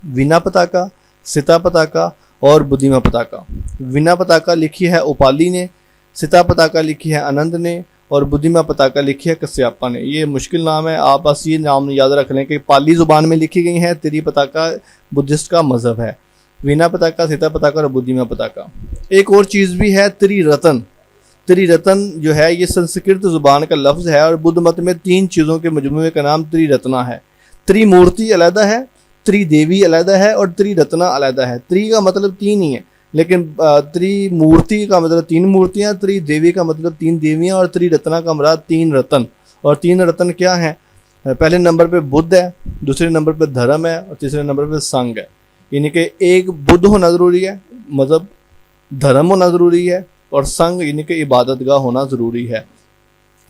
A: وینا پتاکا، ستا پتاکا اور بدھیما پتاکا۔ وینا پتاکا لکھی ہے اوپالی نے، ستا پتاکا لکھی ہے آنند نے، اور بدھیما پتاکا لکھی ہے کسیاپا نے۔ یہ مشکل نام ہے، آپ بس یہ نام یاد رکھ لیں کہ پالی زبان میں لکھی گئی ہیں۔ تری پتاکا بدھسٹ کا مذہب ہے، وینا پتاکا، ستا پتاکا اور بدھیما پتاکا۔ ایک اور چیز بھی ہے، تری رتن۔ تری رتن جو ہے یہ سنسکرت زبان کا لفظ ہے، اور بدھ مت میں 3 چیزوں کے مجموعے کا نام تری رتنا ہے۔ تری مورتی علیحدہ ہے، تری دیوی علیحدہ ہے، اور تری رتنا علیحدہ ہے۔ تری کا مطلب 3 ہی ہے، لیکن تری مورتی کا مطلب 3 مورتیاں، تری دیوی کا مطلب 3 دیویاں، اور تری رتنا کا مراد 3 رتن۔ اور 3 رتن کیا ہیں؟ پہلے نمبر پہ بدھ ہے، دوسرے نمبر پہ دھرم ہے، اور تیسرے نمبر پہ سنگ ہے۔ یعنی کہ ایک بدھ ہونا ضروری ہے، مذہب، دھرم ہونا ضروری ہے، اور سنگ یعنی کہ عبادت گاہ ہونا ضروری ہے۔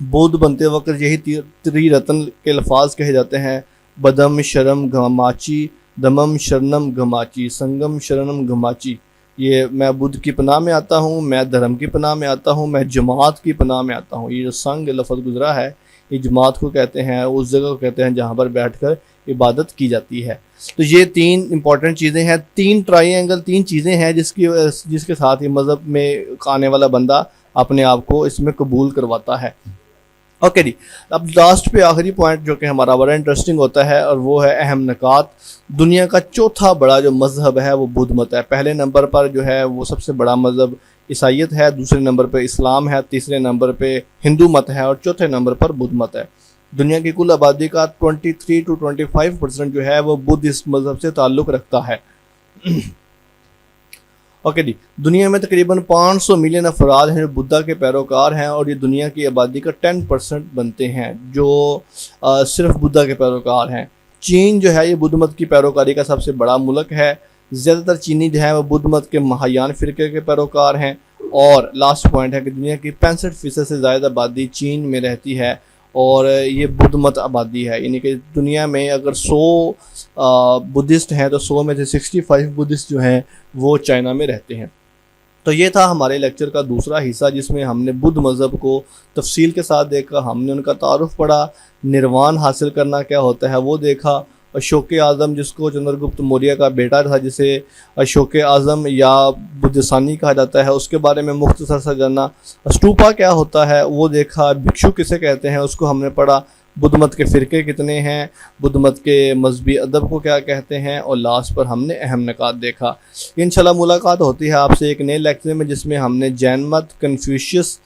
A: بدھ بنتے وقت یہی تری رتن کے الفاظ کہے جاتے ہیں، بدم شرم گھماچی، دمم شرنم گھماچی، سنگم شرنم گھماچی۔ یہ میں بدھ کی پناہ میں آتا ہوں، میں دھرم کی پناہ میں آتا ہوں، میں جماعت کی پناہ میں آتا ہوں۔ یہ جو سنگ لفظ گزرا ہے یہ جماعت کو کہتے ہیں، اس جگہ کو کہتے ہیں جہاں پر بیٹھ کر عبادت کی جاتی ہے۔ تو یہ 3 امپورٹنٹ چیزیں ہیں، 3 ٹرائی اینگل، 3 چیزیں ہیں جس کے ساتھ یہ مذہب میں آنے والا بندہ اپنے آپ کو اس میں قبول کرواتا ہے۔ اوکے جی، اب لاسٹ پہ آخری پوائنٹ جو کہ ہمارا بڑا انٹرسٹنگ ہوتا ہے، اور وہ ہے اہم نکات۔ دنیا کا چوتھا بڑا جو مذہب ہے وہ بدھ مت ہے۔ پہلے نمبر پر جو ہے وہ سب سے بڑا مذہب عیسائیت ہے، دوسرے نمبر پہ اسلام ہے، تیسرے نمبر پہ ہندو مت ہے، اور چوتھے نمبر پر بدھ مت ہے۔ دنیا کی کل آبادی کا 23 to 25% جو ہے وہ بدھسٹ مذہب سے تعلق رکھتا ہے۔ اوکے جی، دنیا میں تقریباً 500 ملین افراد ہیں جو بدھا کے پیروکار ہیں، اور یہ دنیا کی آبادی کا 10% بنتے ہیں جو صرف بدھا کے پیروکار ہیں۔ چین جو ہے یہ بدھ مت کی پیروکاری کا سب سے بڑا ملک ہے۔ زیادہ تر چینی جو ہے وہ بدھ مت کے مہایان فرقے کے پیروکار ہیں۔ اور لاسٹ پوائنٹ ہے کہ دنیا کی 65% سے زائد آبادی چین میں رہتی ہے، اور یہ بدھ مت آبادی ہے، یعنی کہ دنیا میں اگر 100 بدھسٹ ہیں تو 100 میں سے 65 بدھسٹ جو ہیں وہ چائنا میں رہتے ہیں۔ تو یہ تھا ہمارے لیکچر کا دوسرا حصہ، جس میں ہم نے بدھ مذہب کو تفصیل کے ساتھ دیکھا، ہم نے ان کا تعارف پڑھا، نروان حاصل کرنا کیا ہوتا ہے وہ دیکھا، اشوک اعظم جس کو چندر گپت موریہ کا بیٹا تھا جسے اشوک اعظم یا بدھ ثانی کہا جاتا ہے، اس کے بارے میں مختصر سا جانا، اسٹوپا کیا ہوتا ہے وہ دیکھا، بھکشو کسے کہتے ہیں اس کو ہم نے پڑھا، بدھ مت کے فرقے کتنے ہیں، بدھ مت کے مذہبی ادب کو کیا کہتے ہیں، اور لاسٹ پر ہم نے اہم نکات دیکھا۔ انشاءاللہ ملاقات ہوتی ہے آپ سے ایک نئے لیکچر میں، جس میں ہم نے جین مت، کنفیوشیس،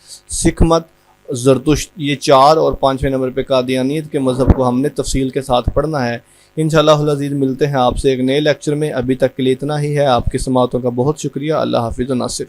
A: سکھ مت، زرتشت، یہ 4 اور 5ویں نمبر پہ قادیانیت کے مذہب کو ہم نے تفصیل کے ساتھ پڑھنا ہے۔ انشاءاللہ العزیز ملتے ہیں آپ سے ایک نئے لیکچر میں، ابھی تک کے لیے اتنا ہی ہے۔ آپ کی سماعتوں کا بہت شکریہ۔ اللہ حافظ و ناصر۔